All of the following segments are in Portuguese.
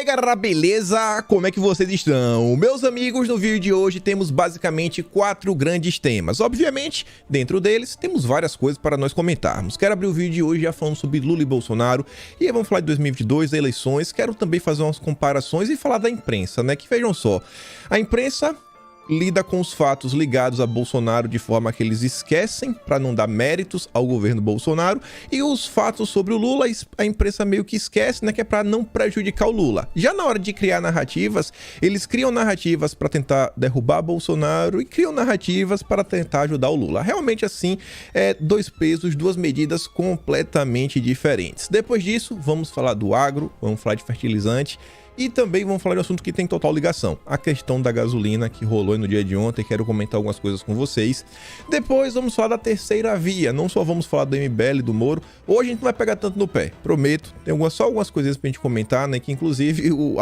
galera, beleza? Como é que vocês estão? Meus amigos, no vídeo de hoje temos basicamente 4 grandes temas. Obviamente, dentro deles, temos várias coisas para nós comentarmos. Quero abrir o vídeo de hoje já falando sobre Lula e Bolsonaro, e aí vamos falar de 2022, eleições. Quero também fazer umas comparações e falar da imprensa, né? Que vejam só, a imprensa lida com os fatos ligados a Bolsonaro de forma que eles esquecem para não dar méritos ao governo Bolsonaro, e os fatos sobre o Lula a imprensa meio que esquece, né, que é para não prejudicar o Lula. Já na hora de criar narrativas, eles criam narrativas para tentar derrubar Bolsonaro e criam narrativas para tentar ajudar o Lula. Realmente assim, dois pesos, duas medidas completamente diferentes. Depois disso, vamos falar do agro, vamos falar de fertilizante. E também vamos falar de um assunto que tem total ligação, a questão da gasolina que rolou no dia de ontem. Quero comentar algumas coisas com vocês. Depois vamos falar da terceira via, não só vamos falar do MBL, do Moro. Hoje a gente não vai pegar tanto no pé, prometo. Tem só algumas coisinhas pra gente comentar, né? Que inclusive o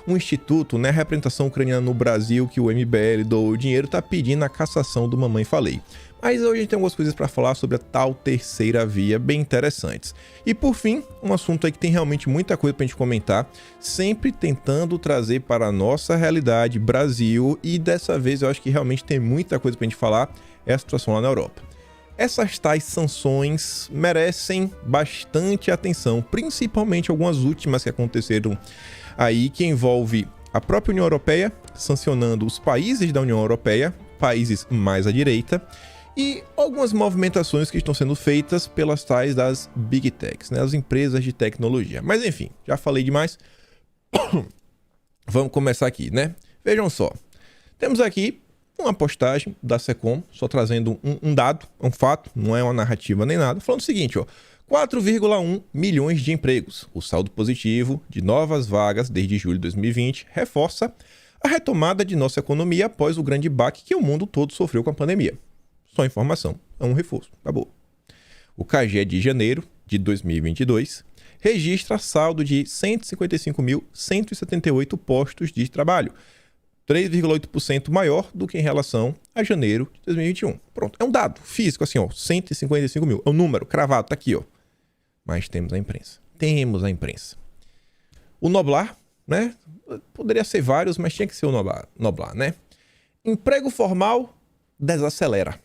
instituto, né, a representação ucraniana no Brasil, que o MBL doou o dinheiro, tá pedindo a cassação do Mamãe Falei. Mas hoje a gente tem algumas coisas para falar sobre a tal terceira via, bem interessantes. E por fim, um assunto aí que tem realmente muita coisa pra gente comentar, sempre tentando trazer para a nossa realidade, Brasil, e dessa vez eu acho que realmente tem muita coisa pra gente falar, é a situação lá na Europa. Essas tais sanções merecem bastante atenção, principalmente algumas últimas que aconteceram aí, que envolve a própria União Europeia, sancionando os países da União Europeia, países mais à direita, e algumas movimentações que estão sendo feitas pelas tais das Big Techs, né, as empresas de tecnologia. Mas enfim, já falei demais. Vamos começar aqui, né? Vejam só, temos aqui uma postagem da Secom, só trazendo um dado, um fato, não é uma narrativa nem nada, falando o seguinte, ó: 4,1 milhões de empregos. O saldo positivo de novas vagas desde julho de 2020 reforça a retomada de nossa economia após o grande baque que o mundo todo sofreu com a pandemia. Só informação, é um reforço, acabou. O CAGED de janeiro de 2022 registra saldo de 155.178 postos de trabalho, 3,8% maior do que em relação a janeiro de 2021. Pronto, é um dado físico assim, ó, 155 mil, é um número cravado, tá aqui, ó. Mas temos a imprensa. O Noblar, né? Poderia ser vários, mas tinha que ser o Noblar, né? Emprego formal desacelera.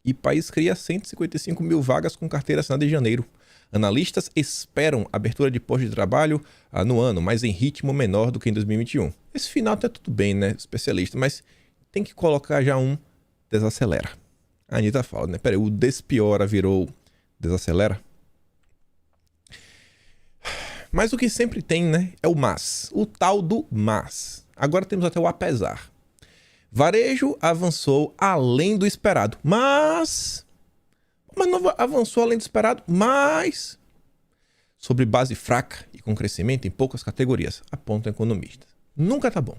E país cria 155 mil vagas com carteira assinada em janeiro. Analistas esperam abertura de postos de trabalho no ano, mas em ritmo menor do que em 2021. Esse final tá tudo bem, né, especialista, mas tem que colocar já um desacelera. A Anitta fala, né? Peraí, o despiora virou desacelera? Mas o que sempre tem, né, é o mas. O tal do mas. Agora temos até o apesar. Varejo avançou além do esperado, mas não avançou além do esperado, mas sobre base fraca e com crescimento em poucas categorias, apontam economistas. Nunca tá bom.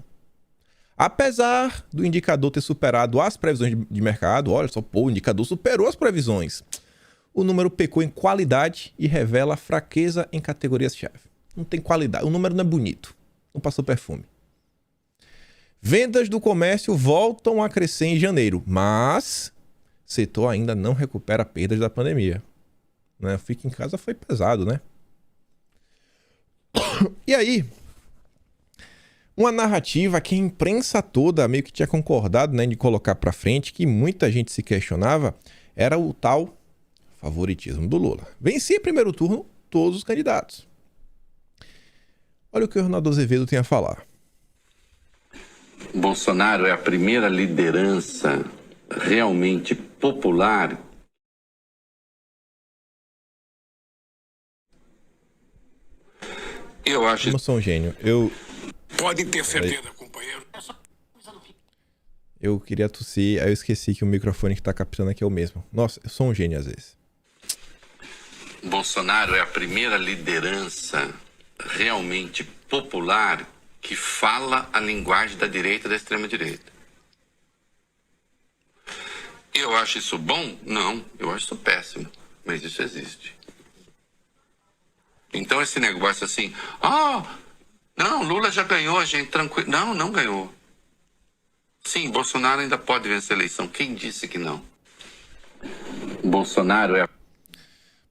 Apesar do indicador ter superado as previsões de mercado, olha só, pô, o indicador superou as previsões. O número pecou em qualidade e revela fraqueza em categorias-chave. Não tem qualidade, o número não é bonito, não passou perfume. Vendas do comércio voltam a crescer em janeiro, mas o setor ainda não recupera perdas da pandemia. Né? Fica em casa foi pesado, né? E aí, uma narrativa que a imprensa toda meio que tinha concordado, né, de colocar pra frente, que muita gente se questionava, era o tal favoritismo do Lula. Vencia em primeiro turno todos os candidatos. Olha o que o Ronaldo Azevedo tem a falar. Bolsonaro é a primeira liderança realmente popular. Eu acho. Eu sou um gênio. Podem ter certeza, companheiro. Eu queria tossir, aí eu esqueci que o microfone que tá captando aqui é o mesmo. Nossa, eu sou um gênio às vezes. Bolsonaro é a primeira liderança realmente popular que fala a linguagem da direita e da extrema-direita. Eu acho isso bom? Não, eu acho isso péssimo, mas isso existe. Então esse negócio assim, não, Lula já ganhou, gente, tranquilo. Não, não ganhou. Sim, Bolsonaro ainda pode vencer a eleição. Quem disse que não? Bolsonaro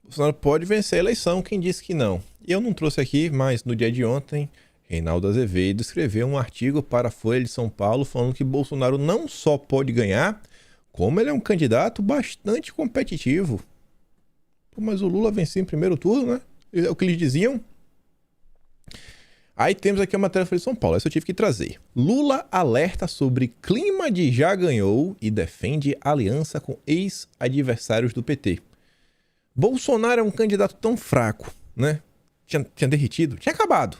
Bolsonaro pode vencer a eleição, quem disse que não? Eu não trouxe aqui, mas no dia de ontem, Reinaldo Azevedo escreveu um artigo para a Folha de São Paulo falando que Bolsonaro não só pode ganhar, como ele é um candidato bastante competitivo. Pô, mas o Lula venceu em primeiro turno, né? É o que eles diziam. Aí temos aqui a matéria da Folha de São Paulo, essa eu tive que trazer. Lula alerta sobre clima de já ganhou e defende aliança com ex-adversários do PT. Bolsonaro é um candidato tão fraco, né? Tinha derretido, tinha acabado.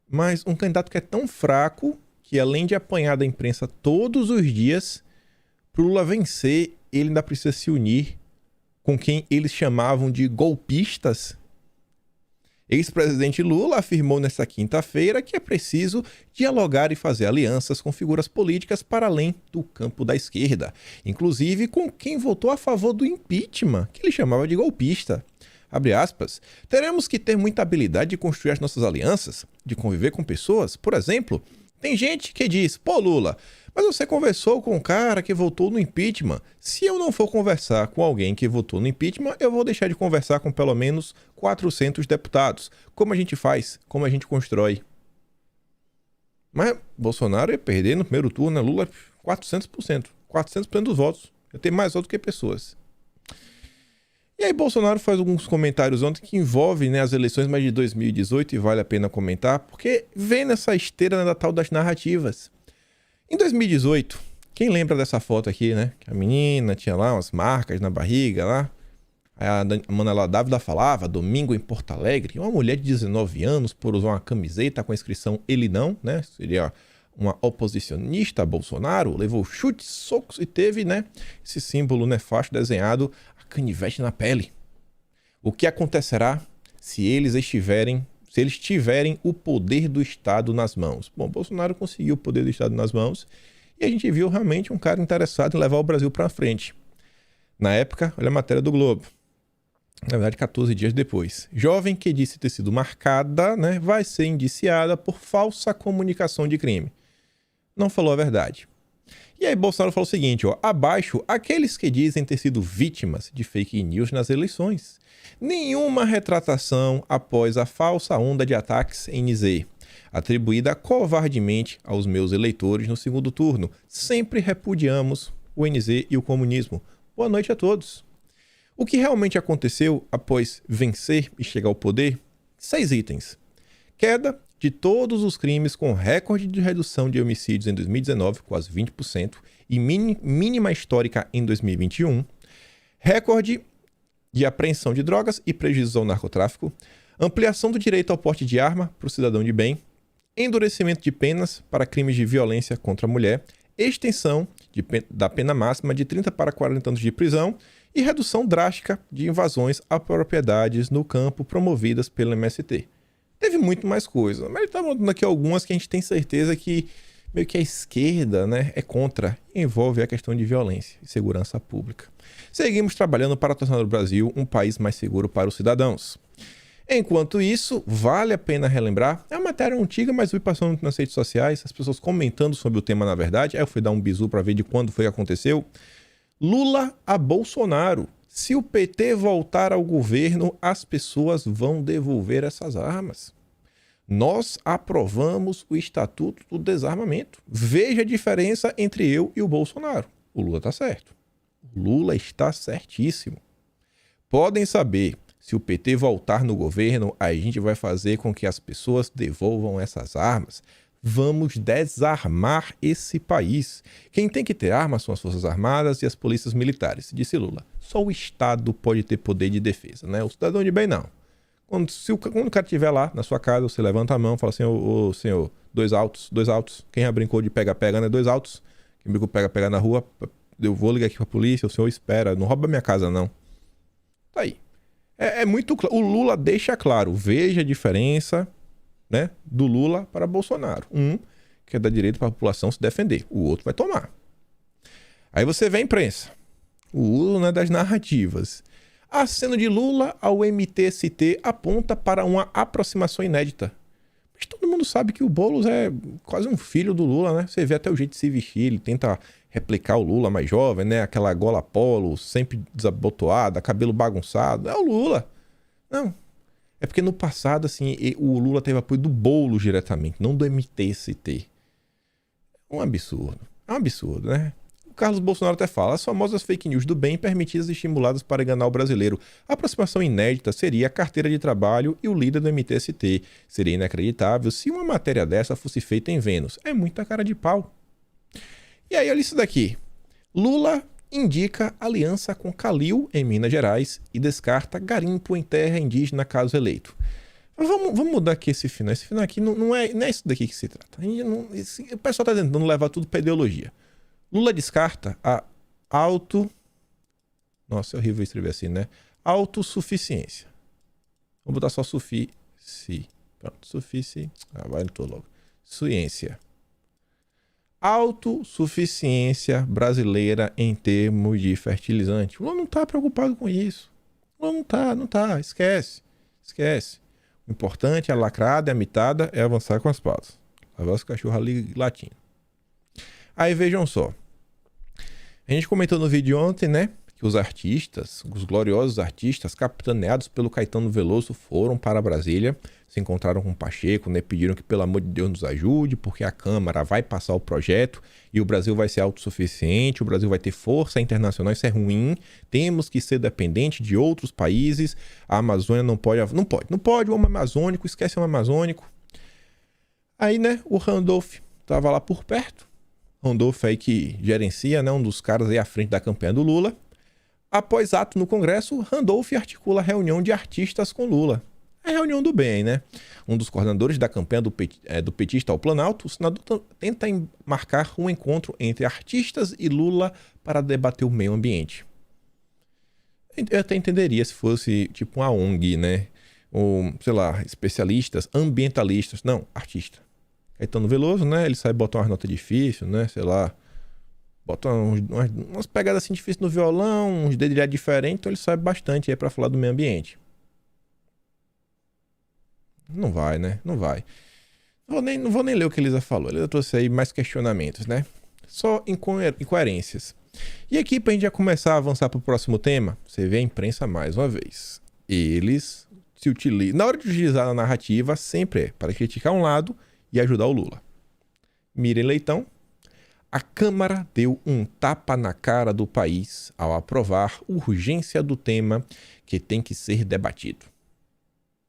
Mas um candidato que é tão fraco que, além de apanhar da imprensa todos os dias, para o Lula vencer, ele ainda precisa se unir com quem eles chamavam de golpistas. Ex-presidente Lula afirmou nesta quinta-feira que é preciso dialogar e fazer alianças com figuras políticas para além do campo da esquerda, inclusive com quem votou a favor do impeachment, que ele chamava de golpista. Abre aspas, teremos que ter muita habilidade de construir as nossas alianças, de conviver com pessoas. Por exemplo, tem gente que diz, pô Lula, mas você conversou com um cara que votou no impeachment. Se eu não for conversar com alguém que votou no impeachment, eu vou deixar de conversar com pelo menos 400 deputados. Como a gente faz? Como a gente constrói? Mas Bolsonaro ia perder no primeiro turno, né? Lula 400%. 400% dos votos. Ia ter mais votos que pessoas. E aí Bolsonaro faz alguns comentários ontem que envolvem, né, as eleições mais de 2018 e vale a pena comentar, porque vem nessa esteira, né, da tal das narrativas. Em 2018, quem lembra dessa foto aqui, né? Que a menina tinha lá umas marcas na barriga lá. Aí a Manuela Dávila falava, domingo em Porto Alegre, uma mulher de 19 anos por usar uma camiseta com a inscrição Ele Não, né? Seria uma oposicionista a Bolsonaro, levou chutes, socos e teve, né, esse símbolo nefasto desenhado, a canivete na pele. O que acontecerá se eles tiverem o poder do Estado nas mãos? Bom, Bolsonaro conseguiu o poder do Estado nas mãos e a gente viu realmente um cara interessado em levar o Brasil para frente. Na época, olha a matéria do Globo. Na verdade, 14 dias depois. Jovem que disse ter sido marcada, né, vai ser indiciada por falsa comunicação de crime. Não falou a verdade. E aí Bolsonaro falou o seguinte, ó, abaixo aqueles que dizem ter sido vítimas de fake news nas eleições. Nenhuma retratação após a falsa onda de ataques em NZ, atribuída covardemente aos meus eleitores no segundo turno. Sempre repudiamos o NZ e o comunismo. Boa noite a todos. O que realmente aconteceu após vencer e chegar ao poder? 6 itens. Queda de todos os crimes com recorde de redução de homicídios em 2019, quase 20%, e mínima histórica em 2021. Recorde de apreensão de drogas e prejuízos ao narcotráfico. Ampliação do direito ao porte de arma para o cidadão de bem. Endurecimento de penas para crimes de violência contra a mulher. Extensão da pena máxima de 30 para 40 anos de prisão. E redução drástica de invasões a propriedades no campo promovidas pelo MST. Teve muito mais coisa, mas ele está mandando aqui algumas que a gente tem certeza que meio que a esquerda, né, é contra, envolve a questão de violência e segurança pública. Seguimos trabalhando para tornar o Brasil um país mais seguro para os cidadãos. Enquanto isso, vale a pena relembrar, é uma matéria antiga, mas eu vi passando nas redes sociais, as pessoas comentando sobre o tema na verdade, aí eu fui dar um bizu para ver de quando foi que aconteceu. Lula a Bolsonaro. Se o PT voltar ao governo, as pessoas vão devolver essas armas. Nós aprovamos o Estatuto do Desarmamento. Veja a diferença entre eu e o Bolsonaro. O Lula está certo. O Lula está certíssimo. Podem saber, se o PT voltar no governo, a gente vai fazer com que as pessoas devolvam essas armas. Vamos desarmar esse país. Quem tem que ter armas são as Forças Armadas e as polícias militares, disse Lula. Só o Estado pode ter poder de defesa, né? O cidadão de bem não. Quando o cara estiver lá na sua casa, você levanta a mão e fala assim, ô senhor, dois altos. Quem já brincou de pega-pega, né? 2 altos. Quem brincou de pega-pega na rua, eu vou ligar aqui pra polícia, o senhor espera, não rouba minha casa não. Tá aí. É muito claro. O Lula deixa claro, veja a diferença, né, do Lula para Bolsonaro. Um quer dar direito para a população se defender, o outro vai tomar. Aí você vê a imprensa, o uso, né, das narrativas. Aceno de Lula ao MTST aponta para uma aproximação inédita. Mas todo mundo sabe que o Boulos é quase um filho do Lula, né? Você vê até o jeito de se vestir, ele tenta replicar o Lula mais jovem, né? Aquela gola polo, sempre desabotoada, cabelo bagunçado. É o Lula. Não. É porque no passado, assim, o Lula teve apoio do Boulos diretamente, não do MTST. Um absurdo. É um absurdo, né? O Carlos Bolsonaro até fala: as famosas fake news do bem permitidas e estimuladas para enganar o brasileiro. A aproximação inédita seria a carteira de trabalho e o líder do MTST. Seria inacreditável se uma matéria dessa fosse feita em Vênus. É muita cara de pau. E aí, olha isso daqui. Lula indica aliança com Calil em Minas Gerais e descarta garimpo em terra indígena caso eleito. Vamos mudar aqui esse final. Esse final aqui não é isso daqui que se trata. O pessoal está tentando levar tudo para ideologia. Lula descarta a Nossa, é horrível escrever assim, né? Autossuficiência. Vou botar só Pronto, sufici. Vai no logo. Ciência. Autossuficiência brasileira em termos de fertilizante. O Lula não está preocupado com isso. O Lula não tá. Esquece. O importante, a lacrada e a mitada, é avançar com as patas. Lavar os cachorros ali latindo. Aí vejam só. A gente comentou no vídeo de ontem, né? Que os artistas, os gloriosos artistas, capitaneados pelo Caetano Veloso, foram para Brasília, se encontraram com o Pacheco, né? Pediram que, pelo amor de Deus, nos ajude, porque a Câmara vai passar o projeto e o Brasil vai ser autossuficiente, o Brasil vai ter força internacional, isso é ruim, temos que ser dependente de outros países, a Amazônia não pode, o homem amazônico, esquece o homem amazônico. Aí, né, o Randolph estava lá por perto, Randolph aí que gerencia, né, um dos caras aí à frente da campanha do Lula. Após ato no Congresso, Randolph articula reunião de artistas com Lula. É reunião do bem, né? Um dos coordenadores da campanha do petista ao Planalto, o senador tenta marcar um encontro entre artistas e Lula para debater o meio ambiente. Eu até entenderia se fosse tipo uma ONG, né? Ou, sei lá, especialistas, ambientalistas. Não, artista. Caetano Veloso, né? Ele sabe botar umas notas difíceis, né? Sei lá. Bota umas pegadas assim difíceis no violão, uns dedilhados diferentes, então ele sabe bastante aí pra falar do meio ambiente. Não vai, né? Não vai. Não vou nem ler o que a Elisa falou. A Elisa trouxe aí mais questionamentos, né? Só incoerências. E aqui, pra gente já começar a avançar pro próximo tema, você vê a imprensa mais uma vez. Eles se utilizam... Na hora de utilizar a narrativa, sempre é para criticar um lado e ajudar o Lula. Miriam Leitão. A Câmara deu um tapa na cara do país ao aprovar urgência do tema que tem que ser debatido.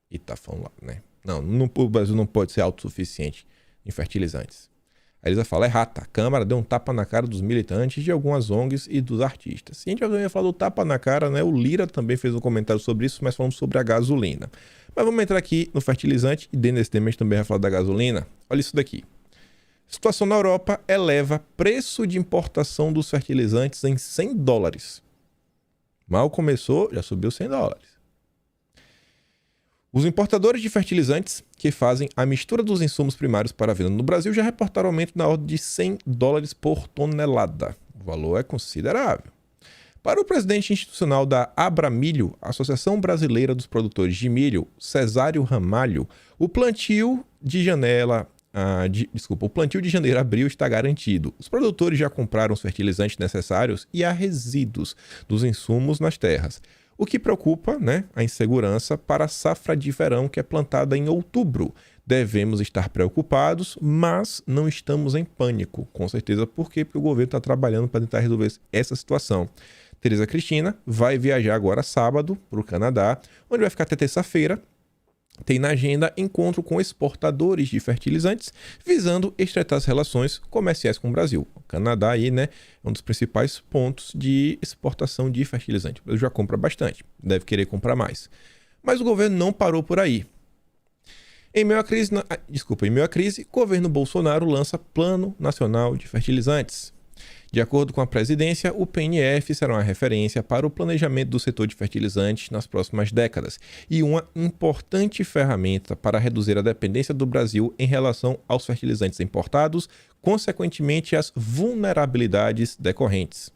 E tá falando lá, né? Não, o Brasil não pode ser autossuficiente em fertilizantes. A Elisa fala, errata. A Câmara deu um tapa na cara dos militantes de algumas ONGs e dos artistas. Se a gente já falou do tapa na cara, né? O Lira também fez um comentário sobre isso, mas falamos sobre a gasolina. Mas vamos entrar aqui no fertilizante e dentro desse tema a gente também vai falar da gasolina. Olha isso daqui. Situação na Europa eleva preço de importação dos fertilizantes em $100. Mal começou, já subiu $100. Os importadores de fertilizantes que fazem a mistura dos insumos primários para a venda no Brasil já reportaram aumento na ordem de $100 por tonelada. O valor é considerável. Para o presidente institucional da Abramilho, Associação Brasileira dos Produtores de Milho, Cesário Ramalho, o plantio de janeiro a abril está garantido. Os produtores já compraram os fertilizantes necessários e há resíduos dos insumos nas terras. O que preocupa, né, a insegurança para a safra de verão que é plantada em outubro. Devemos estar preocupados, mas não estamos em pânico. Com certeza, por quê? Porque o governo está trabalhando para tentar resolver essa situação. Tereza Cristina vai viajar agora sábado para o Canadá, onde vai ficar até terça-feira. Tem na agenda encontro com exportadores de fertilizantes, visando estreitar as relações comerciais com o Brasil. O Canadá aí, né, é um dos principais pontos de exportação de fertilizante. O Brasil já compra bastante, deve querer comprar mais. Mas o governo não parou por aí. Em meio à crise, o governo Bolsonaro lança Plano Nacional de Fertilizantes. De acordo com a presidência, o PNF será uma referência para o planejamento do setor de fertilizantes nas próximas décadas e uma importante ferramenta para reduzir a dependência do Brasil em relação aos fertilizantes importados, consequentemente às vulnerabilidades decorrentes.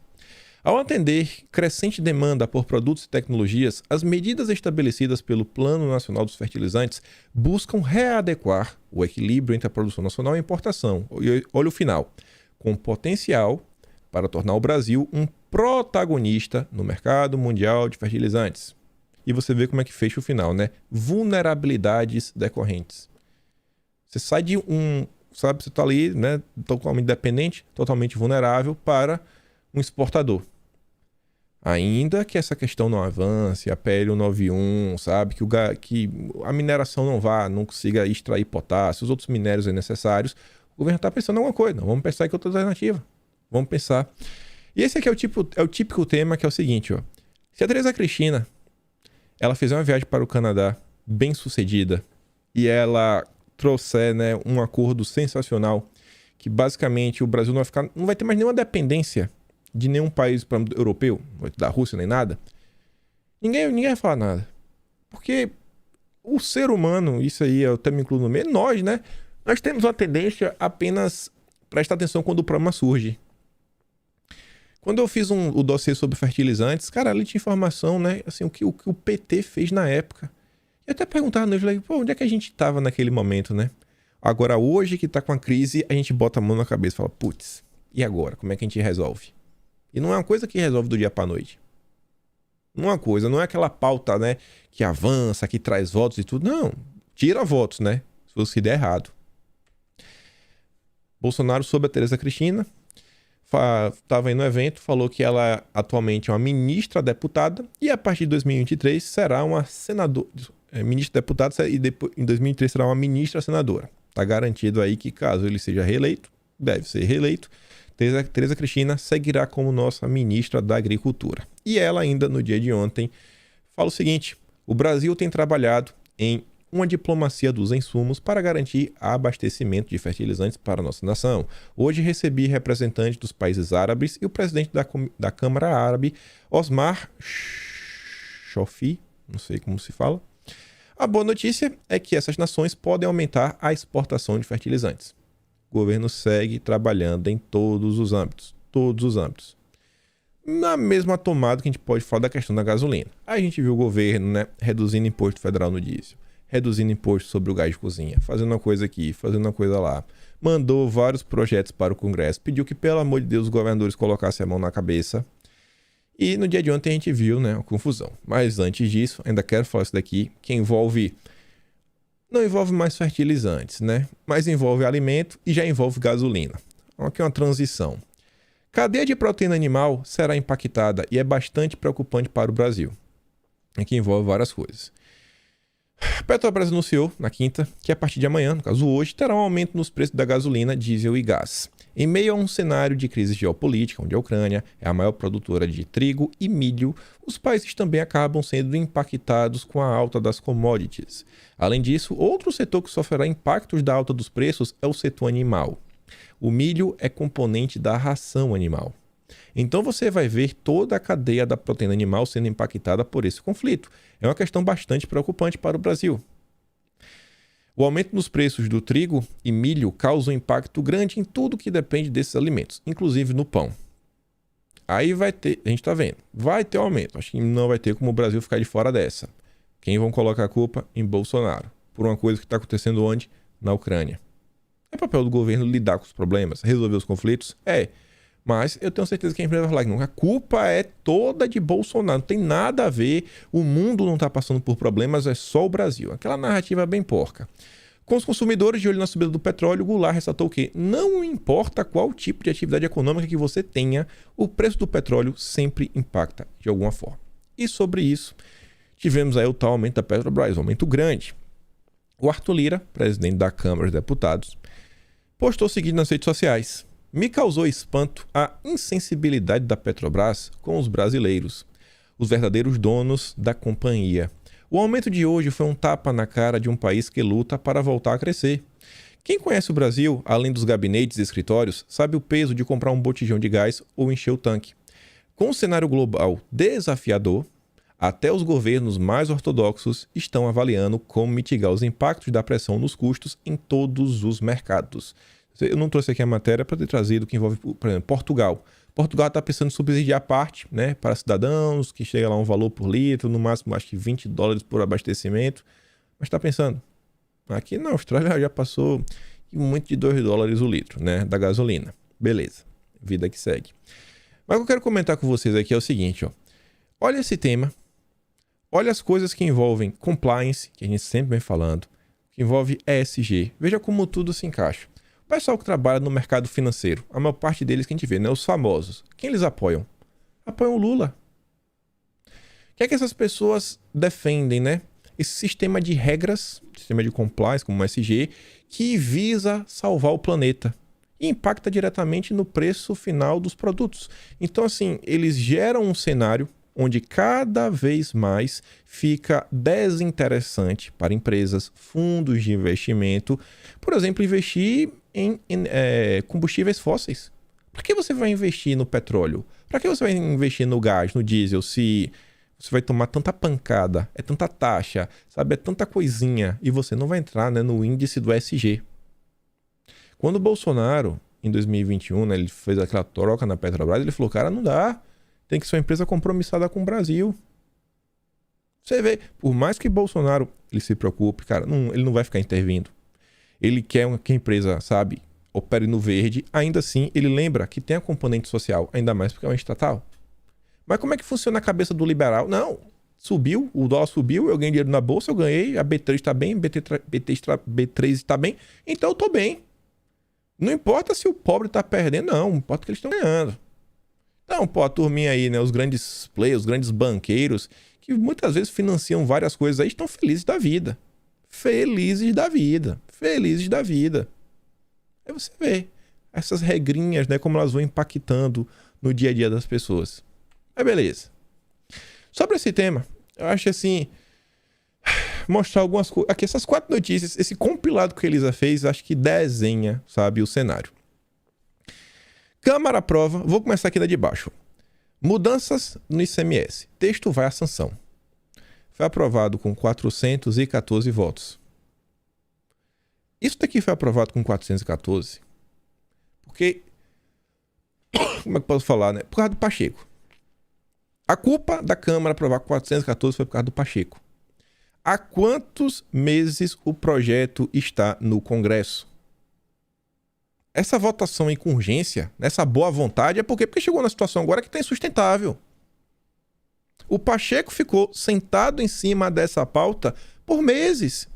Ao atender crescente demanda por produtos e tecnologias, as medidas estabelecidas pelo Plano Nacional dos Fertilizantes buscam readequar o equilíbrio entre a produção nacional e a importação. Olha o final. Com potencial para tornar o Brasil um protagonista no mercado mundial de fertilizantes. E você vê como é que fecha o final, né? Vulnerabilidades decorrentes. Você sai de sabe, você está ali, né, totalmente dependente, totalmente vulnerável para um exportador. Ainda que essa questão não avance, a PL 191, sabe, que a mineração não consiga extrair potássio, os outros minérios necessários, o governo está pensando em alguma coisa. Não, vamos pensar em outra alternativa. Vamos pensar. E esse aqui é o típico tema, que é o seguinte, ó. Se a Tereza Cristina, ela fizer uma viagem para o Canadá bem sucedida e ela trouxer, né, um acordo sensacional, que basicamente o Brasil não vai ter mais nenhuma dependência de nenhum país europeu, da Rússia nem nada, ninguém vai falar nada. Porque o ser humano, isso aí eu até me incluo no meio, nós, né? Nós temos uma tendência a apenas prestar atenção quando o problema surge. Quando eu fiz o dossiê sobre fertilizantes, cara, ali tinha informação, né? Assim, o que o PT fez na época. E até perguntava no falei, pô, onde é que a gente estava naquele momento, né? Agora, hoje que tá com a crise, a gente bota a mão na cabeça e fala, putz, e agora? Como é que a gente resolve? E não é uma coisa que resolve do dia pra noite. Não é uma coisa, não é aquela pauta, né, que avança, que traz votos e tudo. Não, tira votos, né, se você der errado. Bolsonaro, sob a Tereza Cristina, estava aí no evento, falou que ela atualmente é uma ministra deputada e a partir de 2023 será uma senadora, ministra deputada, e depois, em 2023 será uma ministra senadora. Tá garantido aí que caso ele seja reeleito, deve ser reeleito, Tereza Cristina seguirá como nossa ministra da Agricultura. E ela ainda, no dia de ontem, fala o seguinte: o Brasil tem trabalhado em uma diplomacia dos insumos para garantir abastecimento de fertilizantes para a nossa nação. Hoje recebi representantes dos países árabes e o presidente da Câmara Árabe, Osmar Shofi, não sei como se fala. A boa notícia é que essas nações podem aumentar a exportação de fertilizantes. O governo segue trabalhando em todos os âmbitos. Na mesma tomada que a gente pode falar da questão da gasolina. A gente viu o governo, né, reduzindo imposto federal no diesel, reduzindo imposto sobre o gás de cozinha, fazendo uma coisa aqui, fazendo uma coisa lá. Mandou vários projetos para o Congresso, pediu que, pelo amor de Deus, os governadores colocassem a mão na cabeça. E no dia de ontem a gente viu, né, uma confusão. Mas antes disso, ainda quero falar isso daqui, que não envolve mais fertilizantes, né? Mas envolve alimento e já envolve gasolina. Aqui é uma transição. Cadeia de proteína animal será impactada e é bastante preocupante para o Brasil. Aqui envolve várias coisas. A Petrobras anunciou na quinta que a partir de amanhã, no caso hoje, terá um aumento nos preços da gasolina, diesel e gás. Em meio a um cenário de crise geopolítica, onde a Ucrânia é a maior produtora de trigo e milho, os países também acabam sendo impactados com a alta das commodities. Além disso, outro setor que sofrerá impactos da alta dos preços é o setor animal. O milho é componente da ração animal. Então você vai ver toda a cadeia da proteína animal sendo impactada por esse conflito. É uma questão bastante preocupante para o Brasil. O aumento nos preços do trigo e milho causa um impacto grande em tudo que depende desses alimentos, inclusive no pão. Aí vai ter, a gente está vendo, vai ter um aumento. Acho que não vai ter como o Brasil ficar de fora dessa. Quem vão colocar a culpa? Em Bolsonaro. Por uma coisa que está acontecendo onde? Na Ucrânia. É papel do governo lidar com os problemas, resolver os conflitos? É. Mas eu tenho certeza que a empresa vai falar que não. A culpa é toda de Bolsonaro. Não tem nada a ver. O mundo não está passando por problemas, é só o Brasil. Aquela narrativa bem porca. Com os consumidores de olho na subida do petróleo, Goulart ressaltou que não importa qual tipo de atividade econômica que você tenha, o preço do petróleo sempre impacta de alguma forma. E sobre isso, tivemos aí o tal aumento da Petrobras, um aumento grande. O Arthur Lira, presidente da Câmara dos Deputados, postou o seguinte nas redes sociais: me causou espanto a insensibilidade da Petrobras com os brasileiros, os verdadeiros donos da companhia. O aumento de hoje foi um tapa na cara de um país que luta para voltar a crescer. Quem conhece o Brasil, além dos gabinetes e escritórios, sabe o peso de comprar um botijão de gás ou encher o tanque. Com um cenário global desafiador, até os governos mais ortodoxos estão avaliando como mitigar os impactos da pressão nos custos em todos os mercados. Eu não trouxe aqui a matéria para ter trazido que envolve, por exemplo, Portugal. Portugal está pensando em subsidiar parte, né, para cidadãos, que chega lá um valor por litro, no máximo acho que $20 por abastecimento. Mas está pensando. Aqui na Austrália já passou muito de $2 o litro, né, da gasolina. Beleza, vida que segue. Mas o que eu quero comentar com vocês aqui é o seguinte, ó. Olha esse tema. Olha as coisas que envolvem compliance, que a gente sempre vem falando, que envolve ESG. Veja como tudo se encaixa. O pessoal que trabalha no mercado financeiro, a maior parte deles que a gente vê, né? Os famosos. Quem eles apoiam? Apoiam o Lula. O que é que essas pessoas defendem, né? Esse sistema de regras, sistema de compliance, como o ESG, que visa salvar o planeta e impacta diretamente no preço final dos produtos. Então, assim, eles geram um cenário onde cada vez mais fica desinteressante para empresas, fundos de investimento, por exemplo, investir em combustíveis fósseis. Para que você vai investir no petróleo? Para que você vai investir no gás, no diesel, se você vai tomar tanta pancada, é tanta taxa, sabe, é tanta coisinha, e você não vai entrar, né, no índice do ESG. Quando o Bolsonaro, em 2021, né, ele fez aquela troca na Petrobras, ele falou, cara, não dá, tem que ser uma empresa compromissada com o Brasil. Você vê, por mais que Bolsonaro ele se preocupe, cara, ele não vai ficar intervindo. Ele quer que a empresa, sabe, opere no verde, ainda assim ele lembra que tem a componente social, ainda mais porque é uma estatal. Mas como é que funciona a cabeça do liberal? Não, subiu, o dólar subiu, eu ganhei dinheiro na bolsa, eu ganhei, a B3 está bem, B3 está bem, então eu estou bem. Não importa se o pobre está perdendo, não importa que eles estão ganhando. Então, pô, a turminha aí, né, os grandes players, os grandes banqueiros, que muitas vezes financiam várias coisas aí, estão felizes da vida. Felizes da vida. Felizes da vida. Aí você vê essas regrinhas, né, como elas vão impactando no dia a dia das pessoas. Mas beleza. Sobre esse tema, eu acho assim, mostrar algumas coisas. Aqui, essas 4 notícias, esse compilado que a Elisa fez, acho que desenha, sabe, o cenário. Câmara aprova, vou começar aqui da de baixo. Mudanças no ICMS. Texto vai à sanção. Foi aprovado com 414 votos. Isso daqui foi aprovado com 414 porque, como é que eu posso falar, né? Por causa do Pacheco. A culpa da Câmara aprovar 414 foi por causa do Pacheco. Há quantos meses o projeto está no Congresso? Essa votação aí com urgência, essa boa vontade, é porque chegou na situação agora que está insustentável. O Pacheco ficou sentado em cima dessa pauta por meses.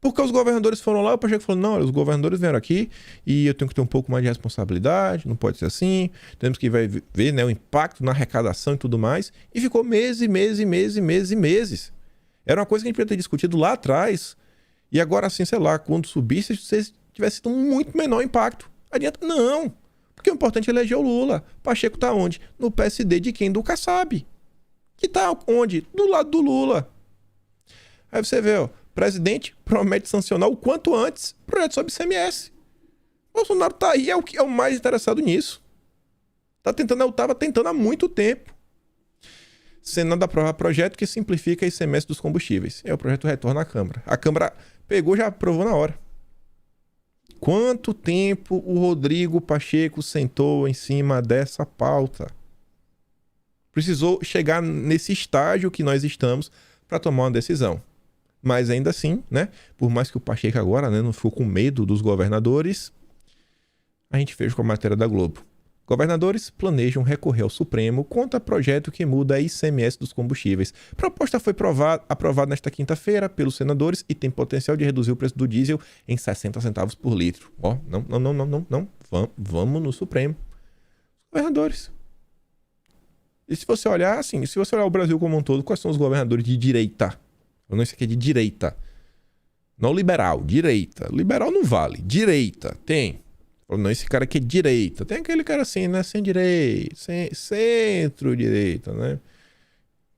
Porque os governadores foram lá, o Pacheco falou, não, os governadores vieram aqui e eu tenho que ter um pouco mais de responsabilidade, não pode ser assim, temos que ver, né, o impacto na arrecadação e tudo mais. E ficou meses. Era uma coisa que a gente podia ter discutido lá atrás. E agora, assim, sei lá, quando subisse, se tivesse tido um muito menor impacto. Adianta? Não. Porque o importante é eleger o Lula. Pacheco tá onde? No PSD de quem? Do Kassab. Que tá onde? Do lado do Lula. Aí você vê, ó. Presidente promete sancionar o quanto antes projeto sobre ICMS. Bolsonaro tá aí, é o mais interessado nisso. Tava tentando há muito tempo. Senado aprova projeto que simplifica ICMS dos combustíveis. O projeto retorna à Câmara. A Câmara pegou, já aprovou na hora. Quanto tempo o Rodrigo Pacheco sentou em cima dessa pauta? Precisou chegar nesse estágio que nós estamos para tomar uma decisão. Mas ainda assim, né? Por mais que o Pacheco agora, né, não ficou com medo dos governadores, a gente fez com a matéria da Globo. Governadores planejam recorrer ao Supremo contra projeto que muda a ICMS dos combustíveis. A proposta foi aprovada nesta quinta-feira pelos senadores e tem potencial de reduzir o preço do diesel em 60 centavos por litro. Ó, não. Vamos no Supremo. Governadores. E se você olhar assim, se você olhar o Brasil como um todo, quais são os governadores de direita? Não, isso aqui é de direita. Não liberal, direita. Liberal não vale. Direita, tem. Não, esse cara aqui é direita. Tem aquele cara assim, né? Sem direita, centro-direita, né?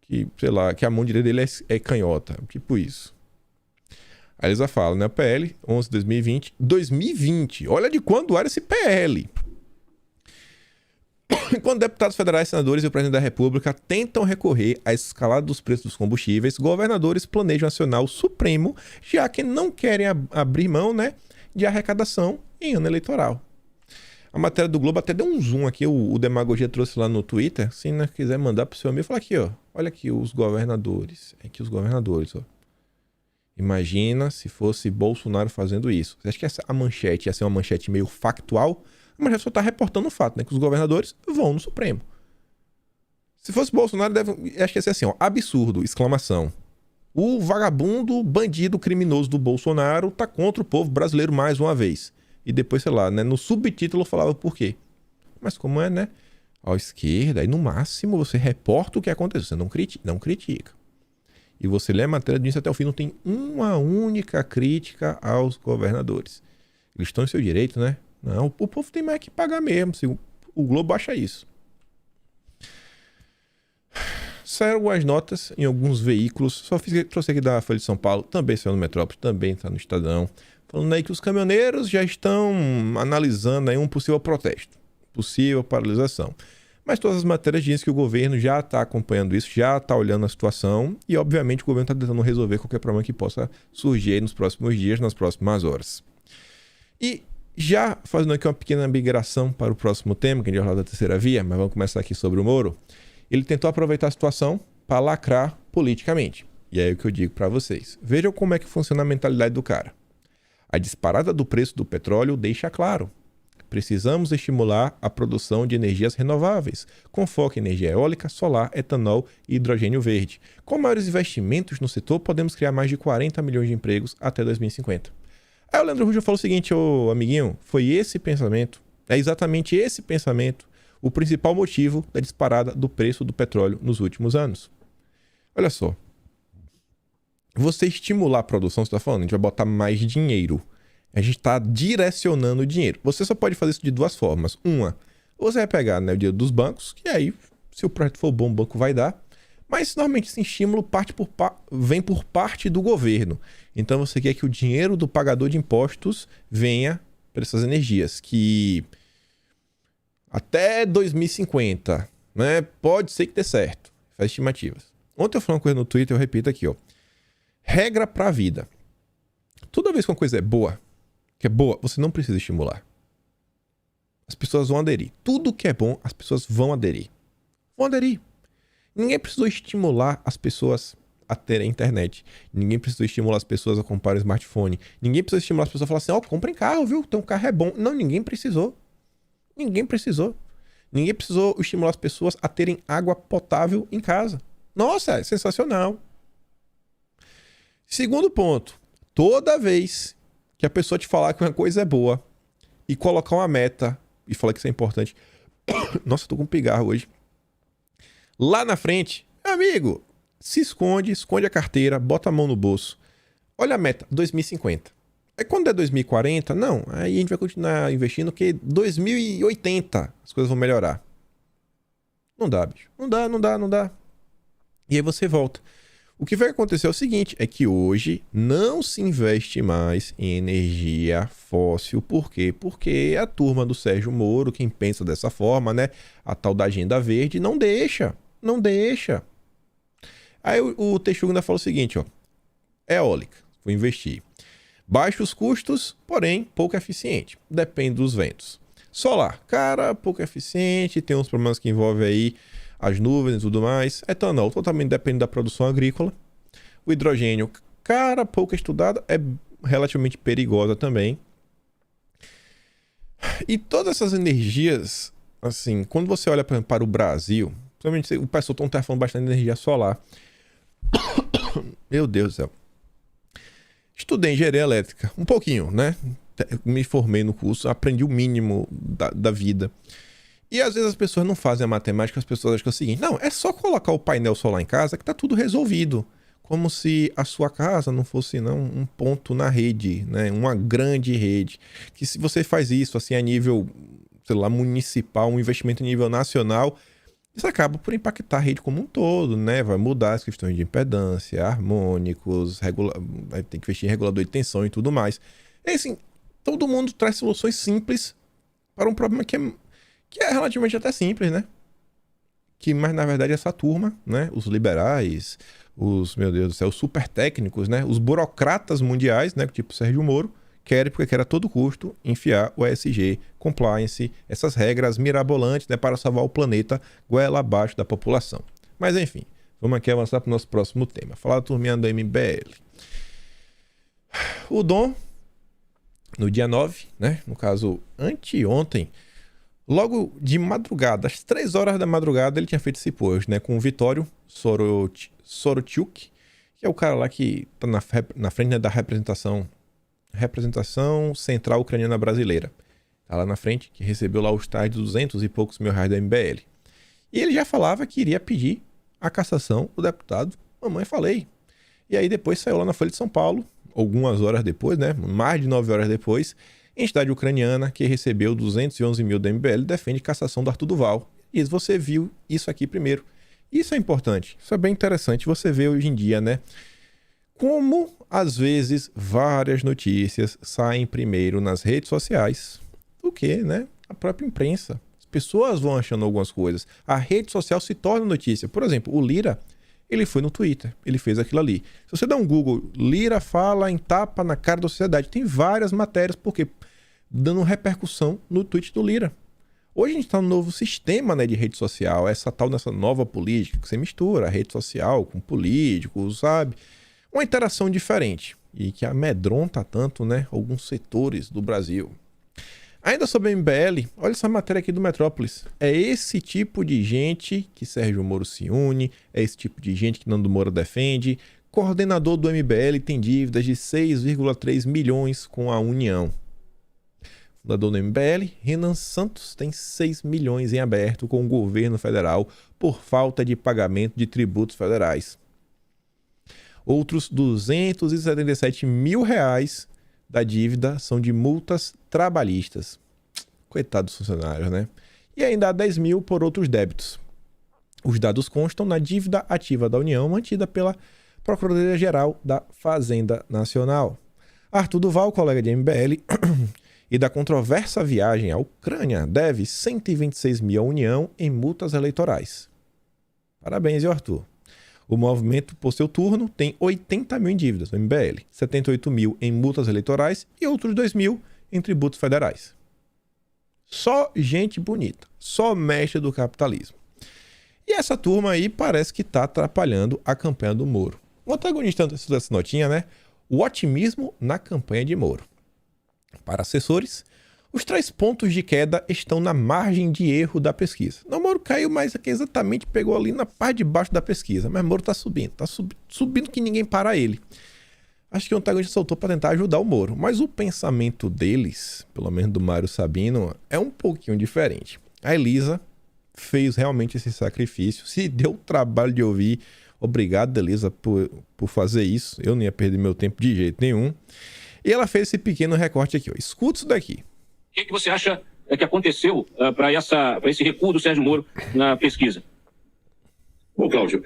Que, sei lá, que a mão direita dele é canhota. Tipo isso. A Elisa fala, né? O PL 11 de 2020. 2020. Olha de quando era esse PL. Enquanto deputados federais, senadores e o presidente da República tentam recorrer à escalada dos preços dos combustíveis, governadores planejam acionar o Supremo, já que não querem abrir mão, né, de arrecadação em ano eleitoral. A matéria do Globo até deu um zoom aqui, o Demagogia trouxe lá no Twitter. Se não quiser mandar pro seu amigo, fala aqui, ó. Olha aqui os governadores. Aqui os governadores, ó. Imagina se fosse Bolsonaro fazendo isso. Você acha que a manchete ia ser uma manchete meio factual? Mas só está reportando o fato, né? Que os governadores vão no Supremo. Se fosse Bolsonaro, acho que ia ser assim, ó, absurdo, exclamação. O vagabundo, bandido, criminoso do Bolsonaro tá contra o povo brasileiro mais uma vez. E depois, sei lá, né, no subtítulo falava por quê. Mas como é, né? À esquerda, aí no máximo você reporta o que aconteceu, você não critica. E você lê a matéria disso até o fim, não tem uma única crítica aos governadores. Eles estão em seu direito, né? Não, o povo tem mais que pagar mesmo, se o Globo acha isso. Saíram algumas notas em alguns veículos, trouxe aqui da Folha de São Paulo, também saiu no Metrópole, também está no Estadão, falando aí que os caminhoneiros já estão analisando aí um possível protesto, possível paralisação. Mas todas as matérias dizem que o governo já está acompanhando isso, já está olhando a situação e, obviamente, o governo está tentando resolver qualquer problema que possa surgir aí nos próximos dias, nas próximas horas. E já fazendo aqui uma pequena migração para o próximo tema, que a gente vai falar da terceira via, mas vamos começar aqui sobre o Moro. Ele tentou aproveitar a situação para lacrar politicamente. E aí é o que eu digo para vocês. Vejam como é que funciona a mentalidade do cara. A disparada do preço do petróleo deixa claro. Precisamos estimular a produção de energias renováveis, com foco em energia eólica, solar, etanol e hidrogênio verde. Com maiores investimentos no setor, podemos criar mais de 40 milhões de empregos até 2050. Aí o Leandro Rujo falou o seguinte, ô amiguinho, foi esse pensamento, é exatamente esse pensamento, o principal motivo da disparada do preço do petróleo nos últimos anos. Olha só. Você estimular a produção, você está falando, a gente vai botar mais dinheiro. A gente está direcionando o dinheiro. Você só pode fazer isso de duas formas. Uma, você vai pegar, né, o dinheiro dos bancos, que aí, se o projeto for bom, o banco vai dar. Mas, normalmente, esse estímulo vem por parte do governo. Então, você quer que o dinheiro do pagador de impostos venha para essas energias, que até 2050, né, pode ser que dê certo. Faz estimativas. Ontem eu falei uma coisa no Twitter, eu repito aqui, ó. Regra para a vida. Toda vez que uma coisa é boa, você não precisa estimular. As pessoas vão aderir. Tudo que é bom, as pessoas vão aderir. Vão aderir. Ninguém precisou estimular as pessoas a terem internet. Ninguém precisou estimular as pessoas a comprarem smartphone. Ninguém precisou estimular as pessoas a falar assim, ó, comprem carro, viu? Teu carro é bom. Não, ninguém precisou. Ninguém precisou. Ninguém precisou estimular as pessoas a terem água potável em casa. Nossa, é sensacional. Segundo ponto. Toda vez que a pessoa te falar que uma coisa é boa e colocar uma meta e falar que isso é importante. Nossa, eu tô com pigarro hoje. Lá na frente, amigo, se esconde a carteira, bota a mão no bolso. Olha a meta, 2050. Aí quando é 2040, não, aí a gente vai continuar investindo porque 2080 as coisas vão melhorar. Não dá, bicho. Não dá. E aí você volta. O que vai acontecer é o seguinte, é que hoje não se investe mais em energia fóssil. Por quê? Porque a turma do Sérgio Moro, quem pensa dessa forma, né? A tal da agenda verde, não deixa. Aí o Texugo ainda fala o seguinte, ó. Eólica, vou investir. Baixos custos, porém pouco eficiente. Depende dos ventos. Solar, cara, pouco eficiente, tem uns problemas que envolvem aí as nuvens e tudo mais. Etanol, totalmente depende da produção agrícola. O hidrogênio, cara, pouco estudado, é relativamente perigosa também. E todas essas energias, assim, quando você olha para o Brasil, principalmente o pessoal está falando bastante de energia solar. Meu Deus do céu. Estudei engenharia elétrica, um pouquinho, né? Me formei no curso, aprendi o mínimo da vida. E às vezes as pessoas não fazem a matemática, as pessoas acham que é o seguinte, não, é só colocar o painel solar em casa que tá tudo resolvido. Como se a sua casa não fosse não, um ponto na rede, né? Uma grande rede. Que se você faz isso assim a nível, sei lá, municipal, um investimento a nível nacional, isso acaba por impactar a rede como um todo, né? Vai mudar as questões de impedância, harmônicos, vai ter que investir em regulador de tensão e tudo mais. É assim, todo mundo traz soluções simples para um problema que é relativamente até simples, né? Mas na verdade essa turma, né? Os liberais, meu Deus do céu, os super técnicos, né? Os burocratas mundiais, né? Tipo Sérgio Moro, querem, porque quer a todo custo, enfiar o ESG, compliance, essas regras mirabolantes, né? Para salvar o planeta goela abaixo da população. Mas enfim, vamos aqui avançar para o nosso próximo tema. Falar da turminha do MBL. O Dom, no dia 9, né? No caso, anteontem, Logo de madrugada, às 3 horas da madrugada, ele tinha feito esse post, né? Com o Vitório Sorochuk, que é o cara lá que tá na frente, né, da representação central ucraniana brasileira. Tá lá na frente, que recebeu lá os tais de 200 e poucos mil reais da MBL. E ele já falava que iria pedir a cassação do deputado Mamãe Falei. E aí depois saiu lá na Folha de São Paulo, algumas horas depois, né? Mais de 9 horas depois, entidade ucraniana que recebeu 211 mil da MBL defende cassação do Arthur Duval. E você viu isso aqui primeiro. Isso é importante, isso é bem interessante. Você vê hoje em dia, né? Como, às vezes, várias notícias saem primeiro nas redes sociais do que, né, a própria imprensa. As pessoas vão achando algumas coisas. A rede social se torna notícia. Por exemplo, o Lira, ele foi no Twitter, ele fez aquilo ali. Se você dá um Google, Lira fala em tapa na cara da sociedade, tem várias matérias, porque dando repercussão no tweet do Lira. Hoje a gente está num novo sistema, né, de rede social, nessa nova política, que você mistura a rede social com políticos, sabe? Uma interação diferente e que amedronta tanto, né, alguns setores do Brasil. Ainda sobre a MBL, olha essa matéria aqui do Metrópolis. É esse tipo de gente que Sérgio Moro se une, é esse tipo de gente que Nando Moura defende. Coordenador do MBL tem dívidas de 6,3 milhões com a União. Fundador do MBL, Renan Santos, tem 6 milhões em aberto com o governo federal por falta de pagamento de tributos federais. Outros 277 mil reais da dívida são de multas trabalhistas. Coitado dos funcionários, né? E ainda há 10 mil por outros débitos. Os dados constam na dívida ativa da União mantida pela Procuradoria-Geral da Fazenda Nacional. Arthur Duval, colega de MBL, e da controversa viagem à Ucrânia, deve 126 mil à União em multas eleitorais. Parabéns, Arthur. O movimento, por seu turno, tem 80 mil em dívidas no MBL, 78 mil em multas eleitorais e outros 2 mil em tributos federais. Só gente bonita, só mestre do capitalismo. E essa turma aí parece que está atrapalhando a campanha do Moro. O antagonista dessa notinha, né? O otimismo na campanha de Moro. Para assessores, os 3 pontos de queda estão na margem de erro da pesquisa. Não, Moro caiu, mas aqui exatamente pegou ali na parte de baixo da pesquisa. Mas Moro está subindo que ninguém para ele. Acho que o antagonista soltou para tentar ajudar o Moro. Mas o pensamento deles, pelo menos do Mário Sabino, é um pouquinho diferente. A Elisa fez realmente esse sacrifício, se deu o trabalho de ouvir. Obrigado, Elisa, por fazer isso. Eu não ia perder meu tempo de jeito nenhum. E ela fez esse pequeno recorte aqui, ó. Escuta isso daqui. O que você acha que aconteceu para esse recuo do Sérgio Moro na pesquisa? Bom, Cláudio,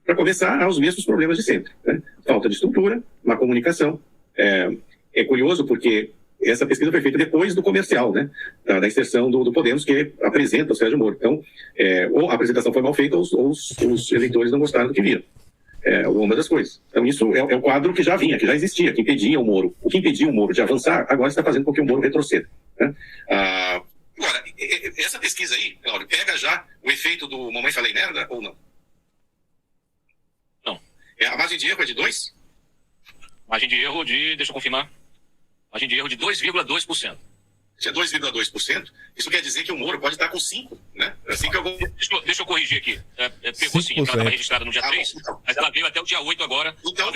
para começar, há os mesmos problemas de sempre, né? Falta de estrutura, má comunicação. É curioso porque essa pesquisa foi feita depois do comercial, né? Da inserção do Podemos, que apresenta o Sérgio Moro. Então, ou a apresentação foi mal feita ou os eleitores não gostaram do que viram. Uma das coisas. Então, isso é um quadro que já vinha, que já existia, que impedia o Moro. O que impedia o Moro de avançar, agora está fazendo com que o Moro retroceda, né? Agora, essa pesquisa aí, Cláudio, pega já o efeito do Mamãe Falei Merda ou não? Não. A margem de erro é de 2? Margem de erro deixa eu confirmar, margem de erro de 2,2%. Se é 2,2%, isso quer dizer que o Moro pode estar com 5%, né? Assim que eu vou... Deixa eu corrigir aqui. Pegou sim, ela estava registrada no dia 3, mas ela veio até o dia 8 agora. Então,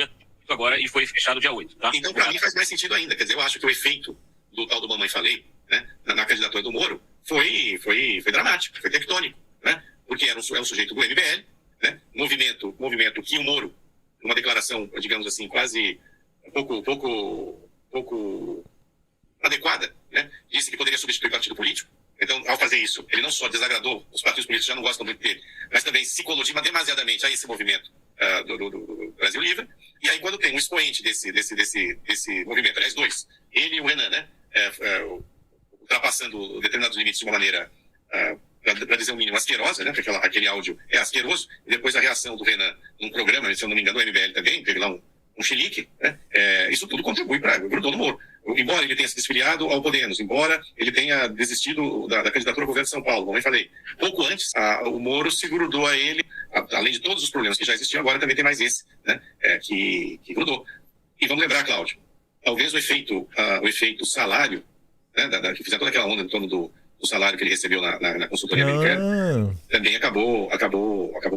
agora e foi fechado dia 8, tá? Então, para mim, faz mais sentido ainda. Quer dizer, eu acho que o efeito do tal do Mamãe Falei, né, na candidatura do Moro, foi dramático, foi tectônico, né? Porque é um sujeito do MBL, né? Movimento que o Moro, numa declaração, digamos assim, quase pouco adequada, né? Disse que poderia substituir partido político. Então, ao fazer isso, ele não só desagradou, os partidos políticos já não gostam muito dele, mas também se colocou demasiadamente a esse movimento do Brasil Livre. E aí, quando tem um expoente desse movimento, aliás, 2, ele e o Renan, né? Ultrapassando determinados limites de uma maneira, para dizer o mínimo, asquerosa, né? Porque aquele áudio é asqueroso. E depois a reação do Renan num programa, se eu não me engano, do MBL também, teve lá um chilique, né? Isso tudo contribui para o Bruno Moro. Embora ele tenha se desfiliado ao Podemos, embora ele tenha desistido da candidatura ao governo de São Paulo, como eu falei, pouco antes, o Moro se grudou a ele, além de todos os problemas que já existiam, agora também tem mais esse, né? Que grudou. E vamos lembrar, Cláudio, talvez o efeito salário, né? Que fizeram toda aquela onda em torno do salário que ele recebeu na consultoria americana, também acabou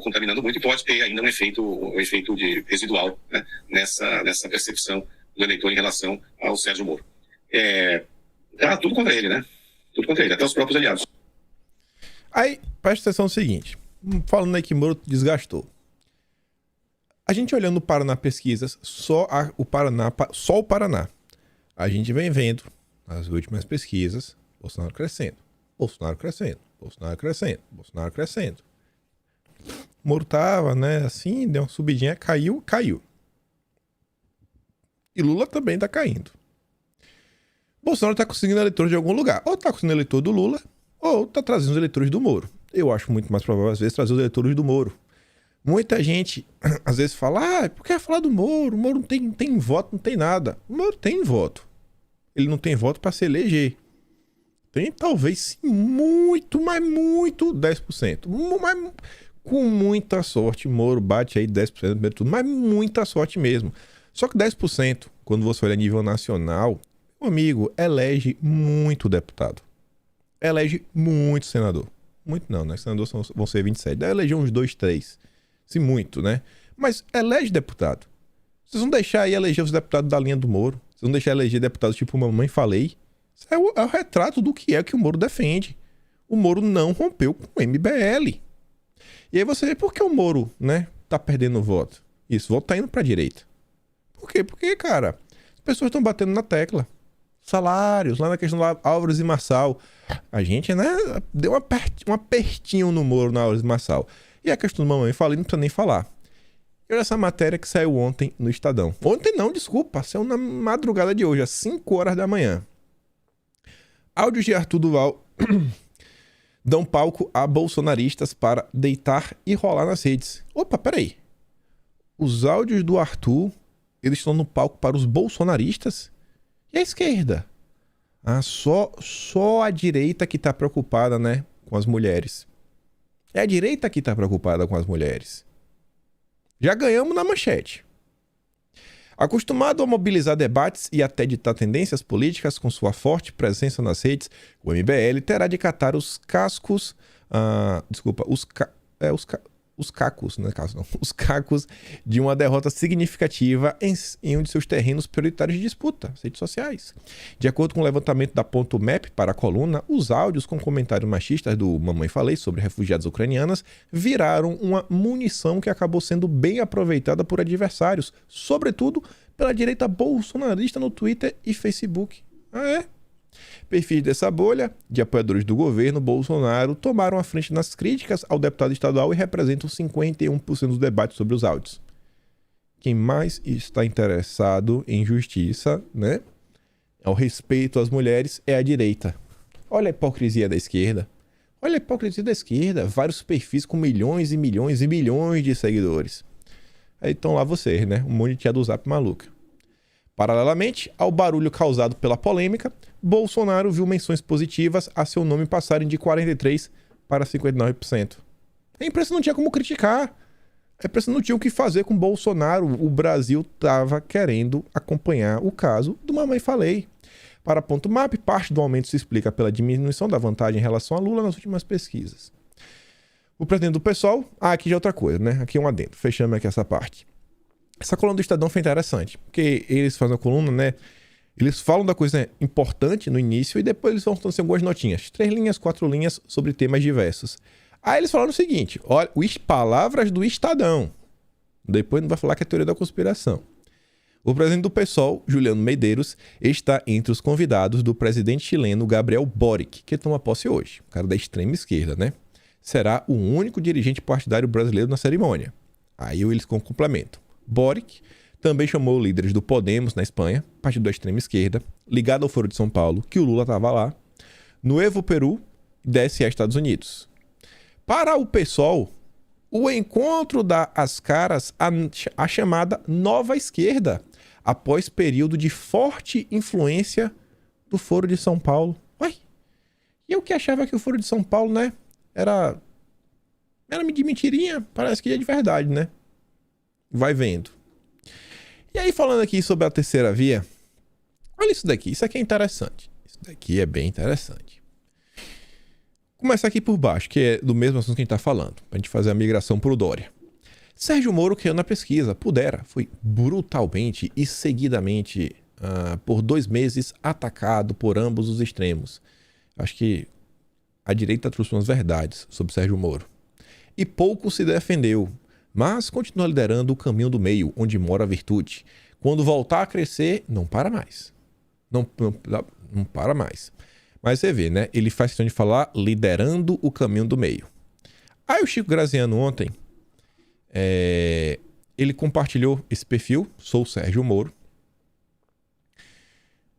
contaminando muito e pode ter ainda um efeito residual, né, nessa percepção do eleitor em relação ao Sérgio Moro. Tá tudo contra ele, né? Tudo contra ele, até os próprios aliados. Aí, presta atenção no seguinte. Falando aí que Moro desgastou. A gente olhando o Paraná Pesquisas, só o Paraná. A gente vem vendo, nas últimas pesquisas, Bolsonaro crescendo. Moro tava, né, assim, deu uma subidinha, caiu. E Lula também tá caindo. Bolsonaro tá conseguindo eleitores de algum lugar. Ou tá conseguindo eleitor do Lula, ou tá trazendo os eleitores do Moro. Eu acho muito mais provável, às vezes, trazer os eleitores do Moro. Muita gente, às vezes, fala, por que falar do Moro? O Moro não tem voto, não tem nada. O Moro tem voto. Ele não tem voto pra se eleger. Tem, talvez, sim, muito, mas muito, 10%. Mas, com muita sorte, Moro bate aí 10% no primeiro turno, mas muita sorte mesmo. Só que 10%, quando você olha a nível nacional, meu amigo, elege muito deputado. Elege muito senador. Muito não, né? Senadores vão ser 27. Deve eleger uns 2, 3. Se muito, né? Mas elege deputado. Vocês vão deixar aí eleger os deputados da linha do Moro. Vocês vão deixar eleger deputados tipo Mamãe Falei. Isso é o retrato do que o Moro defende. O Moro não rompeu com o MBL. E aí você vê por que o Moro, né, tá perdendo o voto. Isso, o voto tá indo pra direita. Por quê? Porque, cara, as pessoas estão batendo na tecla. Salários, lá na questão do Álvares e Marçal. A gente, né, deu um apertinho no Moro na Álvares e Marçal. E a questão do Mamãe Falei não precisa nem falar. E olha essa matéria que saiu ontem no Estadão. Ontem não, desculpa, saiu na madrugada de hoje, às 5 horas da manhã. Áudios de Arthur Duval dão palco a bolsonaristas para deitar e rolar nas redes. Opa, peraí. Os áudios do Arthur, eles estão no palco para os bolsonaristas? E a esquerda? Só a direita que tá preocupada, né, com as mulheres. É a direita que tá preocupada com as mulheres. Já ganhamos na manchete. Acostumado a mobilizar debates e até ditar tendências políticas com sua forte presença nas redes, o MBL terá de catar os cascos... os cacos, no caso não, os cacos de uma derrota significativa em um de seus terrenos prioritários de disputa, as redes sociais. De acordo com o levantamento da Ponto Map para a coluna, os áudios com comentários machistas do Mamãe Falei sobre refugiadas ucranianas viraram uma munição que acabou sendo bem aproveitada por adversários, sobretudo pela direita bolsonarista no Twitter e Facebook. Perfis dessa bolha de apoiadores do governo Bolsonaro tomaram a frente nas críticas ao deputado estadual e representam 51% dos debates sobre os áudios. Quem mais está interessado em justiça, né, ao respeito às mulheres, é a direita. Olha a hipocrisia da esquerda. Vários perfis com milhões e milhões e milhões de seguidores. Aí estão lá vocês, né? Um monte de tia do Zap maluca. Paralelamente ao barulho causado pela polêmica, Bolsonaro viu menções positivas a seu nome passarem de 43% para 59%. A imprensa não tinha como criticar. A imprensa não tinha o que fazer com Bolsonaro. O Brasil estava querendo acompanhar o caso do Mamãe Falei. Para Ponto Map, parte do aumento se explica pela diminuição da vantagem em relação a Lula nas últimas pesquisas. O presidente do PSOL... aqui já é outra coisa, né? Aqui é um adendo. Fechamos aqui essa parte. Essa coluna do Estadão foi interessante, porque eles fazem a coluna, né? Eles falam da coisa importante no início e depois eles vão dando algumas notinhas. 3 linhas, 4 linhas sobre temas diversos. Aí eles falaram o seguinte, olha, palavras do Estadão. Depois não vai falar que é teoria da conspiração. O presidente do PSOL, Juliano Medeiros, está entre os convidados do presidente chileno Gabriel Boric, que toma posse hoje. O cara da extrema esquerda, né? Será o único dirigente partidário brasileiro na cerimônia. Aí eles complementam. Boric também chamou líderes do Podemos na Espanha, partido da extrema esquerda, ligado ao Foro de São Paulo, que o Lula estava lá, no Evo Peru e DSE Estados Unidos. Para o PSOL, o encontro dá as caras à chamada nova esquerda, após período de forte influência do Foro de São Paulo. Ué, e eu que achava que o Foro de São Paulo, né, era de mentirinha, parece que é de verdade, né? Vai vendo. E aí, falando aqui sobre a terceira via, olha isso daqui. Isso aqui é interessante. Isso daqui é bem interessante. Começar aqui por baixo, que é do mesmo assunto que a gente tá falando, pra gente fazer a migração pro Dória. Sérgio Moro caiu na pesquisa. Pudera foi brutalmente e seguidamente, por 2 meses, atacado por ambos os extremos. Acho que a direita trouxe umas verdades sobre Sérgio Moro. E pouco se defendeu, mas continua liderando o caminho do meio, onde mora a virtude. Quando voltar a crescer, não para mais. Não para mais. Mas você vê, né? Ele faz questão de falar liderando o caminho do meio. Aí o Chico Graziano ontem, ele compartilhou esse perfil, sou o Sérgio Moro.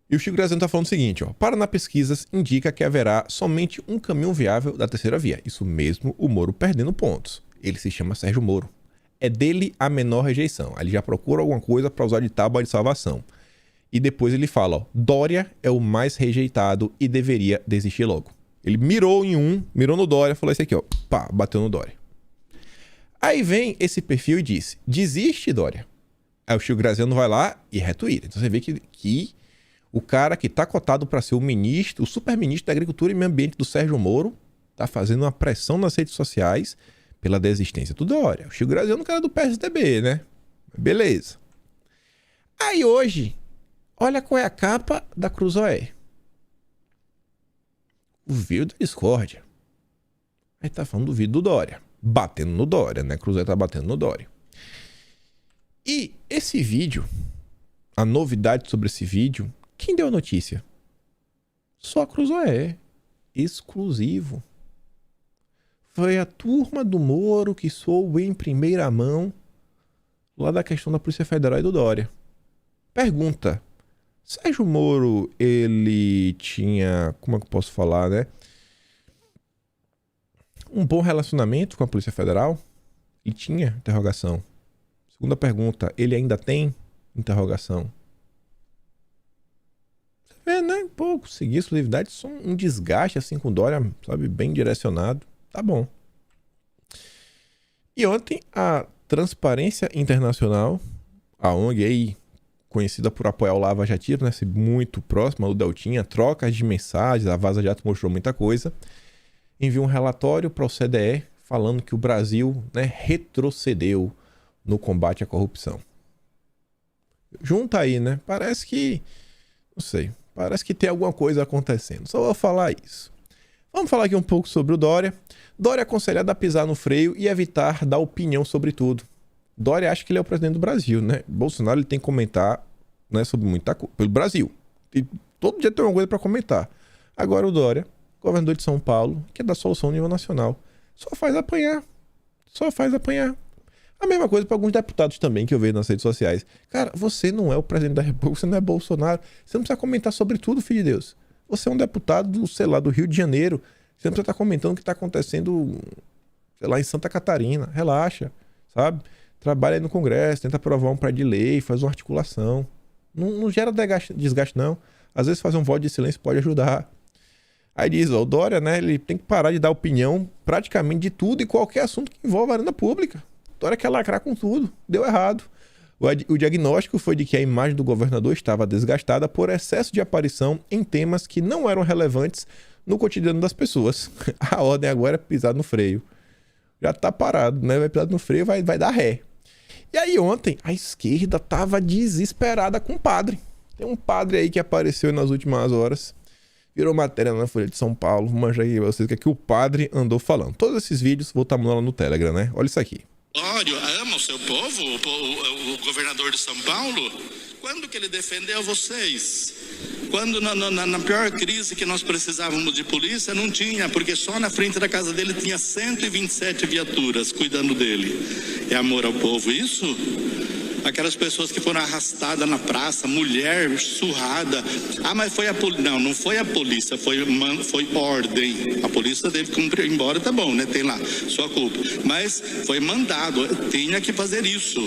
E o Chico Graziano está falando o seguinte, ó. Paraná Pesquisas indica que haverá somente um caminho viável da terceira via. Isso mesmo, o Moro perdendo pontos. Ele se chama Sérgio Moro. É dele a menor rejeição. Aí ele já procura alguma coisa para usar de tábua de salvação. E depois ele fala, ó, Dória é o mais rejeitado e deveria desistir logo. Ele mirou no Dória, falou isso aqui, ó. Pá, bateu no Dória. Aí vem esse perfil e diz, desiste, Dória. Aí o Chico Graziano vai lá e retuita. Então você vê que o cara que tá cotado para ser o ministro, o super-ministro da Agricultura e Meio Ambiente do Sérgio Moro, tá fazendo uma pressão nas redes sociais pela desistência do Dória. O Chico Graziano é um cara do PSDB, né? Beleza. Aí hoje, olha qual é a capa da Cruzoé. O vídeo da discórdia. Aí tá falando do vídeo do Dória. Batendo no Dória, né? Cruzoé tá batendo no Dória. E esse vídeo, a novidade sobre esse vídeo, quem deu a notícia? Só a Cruzoé. Exclusivo. Foi a turma do Moro que soube em primeira mão lá da questão da Polícia Federal e do Dória. Pergunta. Sérgio Moro, ele tinha, como é que eu posso falar, né? Um bom relacionamento com a Polícia Federal? Ele tinha? Interrogação. Segunda pergunta, ele ainda tem? Interrogação. Você vê, né? Pô, conseguir exclusividade, só um desgaste assim com o Dória, sabe? Bem direcionado. Tá bom. E ontem, a Transparência Internacional, a ONG aí, conhecida por apoiar o Lava Jatismo, né? Muito próxima do Deltinha, trocas de mensagens, a Vaza Jato mostrou muita coisa, enviou um relatório para o CDE falando que o Brasil, né, retrocedeu no combate à corrupção. Junta aí, né? Parece que, não sei, parece que tem alguma coisa acontecendo. Só vou falar isso. Vamos falar aqui um pouco sobre o Dória. Dória é aconselhado a pisar no freio e evitar dar opinião sobre tudo. Dória acha que ele é o presidente do Brasil, né? Bolsonaro ele tem que comentar, né, sobre muita coisa, pelo Brasil. E todo dia tem alguma coisa para comentar. Agora o Dória, governador de São Paulo, que é da solução a nível nacional, só faz apanhar. Só faz apanhar. A mesma coisa para alguns deputados também que eu vejo nas redes sociais. Cara, você não é o presidente da República, você não é Bolsonaro. Você não precisa comentar sobre tudo, filho de Deus. Você é um deputado, sei lá, do Rio de Janeiro. Você não precisa estar comentando o que está acontecendo, sei lá, em Santa Catarina. Relaxa, sabe? Trabalha aí no Congresso, tenta aprovar um projeto de lei, faz uma articulação. Não gera desgaste, não. Às vezes fazer um voto de silêncio pode ajudar. Aí diz, ó, o Dória, né, ele tem que parar de dar opinião praticamente de tudo e qualquer assunto que envolva a arena pública. O Dória quer lacrar com tudo. Deu errado. O diagnóstico foi de que a imagem do governador estava desgastada por excesso de aparição em temas que não eram relevantes no cotidiano das pessoas. A ordem agora é pisar no freio. Já tá parado, né? Vai pisar no freio, vai dar ré. E aí ontem, a esquerda tava desesperada com o padre. Tem um padre aí que apareceu nas últimas horas. Virou matéria na Folha de São Paulo. Manja aí vocês o que o padre andou falando. Todos esses vídeos vou estar mandando lá no Telegram, né? Olha isso aqui. Ódio, ama o seu povo, o governador de São Paulo? Quando que ele defendeu vocês? Quando na pior crise que nós precisávamos de polícia, não tinha, porque só na frente da casa dele tinha 127 viaturas cuidando dele. É amor ao povo isso? Aquelas pessoas que foram arrastadas na praça, mulher surrada. Ah, mas foi a polícia. Não foi a polícia, foi ordem. A polícia teve que cumprir, embora tá bom, né? Tem lá, sua culpa. Mas foi mandado, tinha que fazer isso.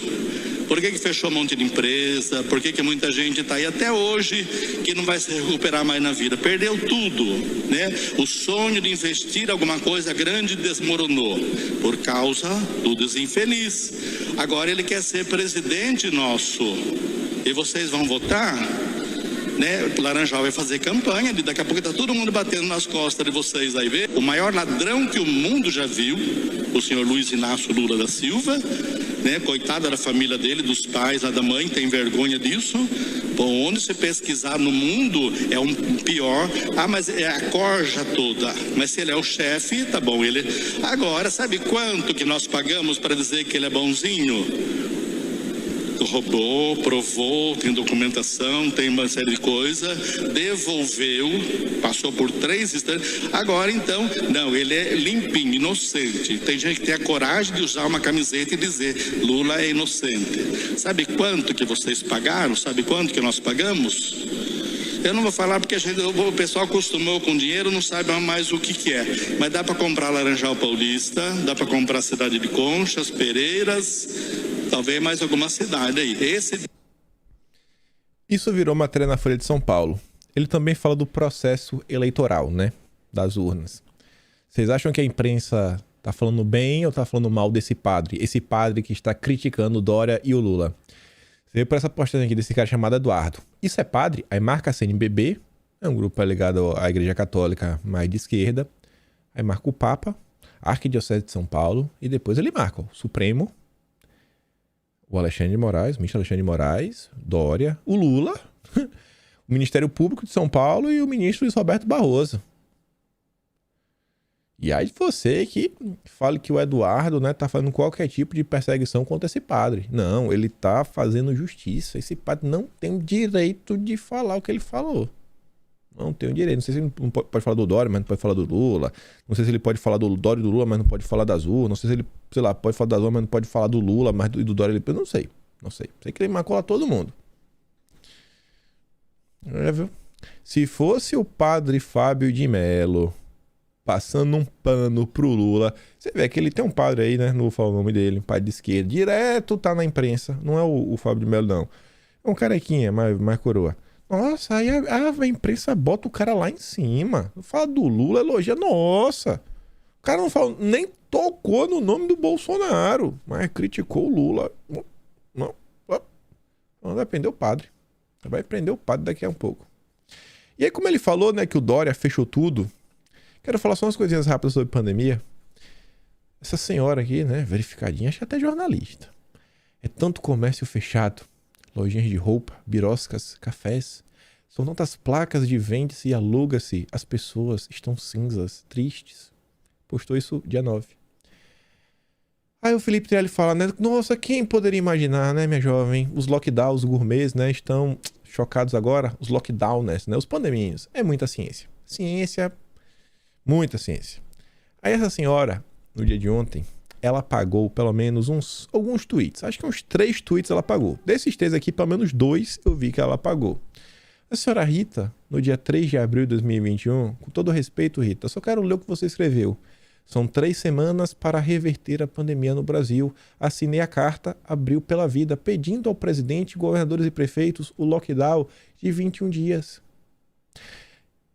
Por que fechou um monte de empresa? Por que muita gente está aí até hoje que não vai se recuperar mais na vida? Perdeu tudo, né? O sonho de investir alguma coisa grande desmoronou por causa do desinfeliz. Agora ele quer ser presidente nosso. E vocês vão votar? né? O Laranjal vai fazer campanha, e daqui a pouco tá todo mundo batendo nas costas de vocês aí, vê? O maior ladrão que o mundo já viu, o senhor Luiz Inácio Lula da Silva, né? Coitada da família dele, dos pais, da mãe, tem vergonha disso. Bom, onde você pesquisar no mundo é um pior. Ah, mas é a corja toda. Mas se ele é o chefe, tá bom. Ele. Agora, sabe quanto que nós pagamos para dizer que ele é bonzinho? Roubou, provou, tem documentação, tem uma série de coisas, devolveu, passou por 3 instantes. Agora então, não, ele é limpinho, inocente. Tem gente que tem a coragem de usar uma camiseta e dizer Lula é inocente. Sabe quanto que vocês pagaram? Sabe quanto que nós pagamos? Eu não vou falar porque o pessoal acostumou com dinheiro, não sabe mais o que é. Mas dá para comprar Laranjal Paulista, dá para comprar Cidade de Conchas, Pereiras, talvez mais alguma cidade aí. Isso virou matéria na Folha de São Paulo. Ele também fala do processo eleitoral, né? Das urnas. Vocês acham que a imprensa tá falando bem ou tá falando mal desse padre? Esse padre que está criticando o Dória e o Lula. Você veio por essa postagem aqui desse cara chamado Eduardo. Isso é padre? Aí marca a CNBB, é um grupo ligado à Igreja Católica mais de esquerda. Aí marca o Papa, a Arquidiocese de São Paulo, e depois ele marca o Supremo, o Alexandre de Moraes, o ministro Alexandre de Moraes, Dória, o Lula, o Ministério Público de São Paulo e o ministro Luiz Roberto Barroso. E aí você que fala que o Eduardo, né, tá fazendo qualquer tipo de perseguição contra esse padre. Não, ele tá fazendo justiça. Esse padre não tem o direito de falar o que ele falou. Não tem o direito. Não sei se ele não pode falar do Dória, mas não pode falar do Lula. Não sei se ele pode falar do Dória e do Lula, mas não pode falar das urnas. Não sei se ele, sei lá, pode falar das urnas, mas não pode falar do Lula, mas do Dória ele... Não sei. Não sei. Sei que ele macola todo mundo. Já viu? Se fosse o padre Fábio de Mello passando um pano pro Lula, você vê que ele tem um padre aí, né? Não vou falar o nome dele, um padre de esquerda. Direto tá na imprensa. Não é o Fábio de Mello, não. É um carequinha, mais coroa. Nossa, aí a imprensa bota o cara lá em cima. Fala do Lula, elogia. Nossa! O cara não fala, nem tocou no nome do Bolsonaro, mas criticou o Lula. Não. Vai prender o padre. Vai prender o padre daqui a um pouco. E aí, como ele falou, né, que o Dória fechou tudo, quero falar só umas coisinhas rápidas sobre pandemia. Essa senhora aqui, né, verificadinha, acho que até jornalista. É tanto comércio fechado. Lojinhas de roupa, biroscas, cafés. São tantas placas de vende-se e aluga-se. As pessoas estão cinzas, tristes. Postou isso dia 9. Aí o Felipe Trielli fala, né? Nossa, quem poderia imaginar, né, minha jovem? Os lockdowns, os gourmets, né, estão chocados agora. Os lockdowners, né? Os pandeminhos. É muita ciência. Ciência, muita ciência. Aí essa senhora, no dia de ontem, ela apagou pelo menos alguns tweets. Acho que uns 3 tweets ela apagou. Desses 3 aqui, pelo menos 2 eu vi que ela apagou. A senhora Rita, no dia 3 de abril de 2021, com todo respeito, Rita, eu só quero ler o que você escreveu. São 3 semanas para reverter a pandemia no Brasil. Assinei a carta, abriu pela vida, pedindo ao presidente, governadores e prefeitos o lockdown de 21 dias.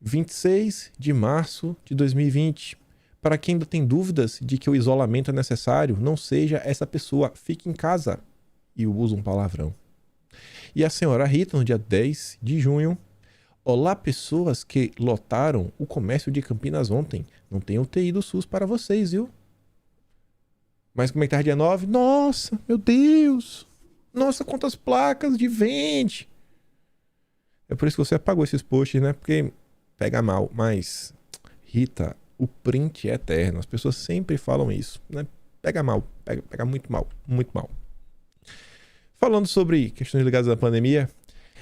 26 de março de 2020. Para quem ainda tem dúvidas de que o isolamento é necessário, não seja essa pessoa, fique em casa. E usa um palavrão. E a senhora Rita, no dia 10 de junho, olá pessoas que lotaram o comércio de Campinas ontem. Não tem UTI do SUS para vocês, viu? Mas como é que tá dia 9? Nossa, meu Deus! Nossa, quantas placas de vende! É por isso que você apagou esses posts, né? Porque pega mal. Mas, Rita, o print é eterno. As pessoas sempre falam isso, né? Pega mal. Pega muito mal. Muito mal. Falando sobre questões ligadas à pandemia,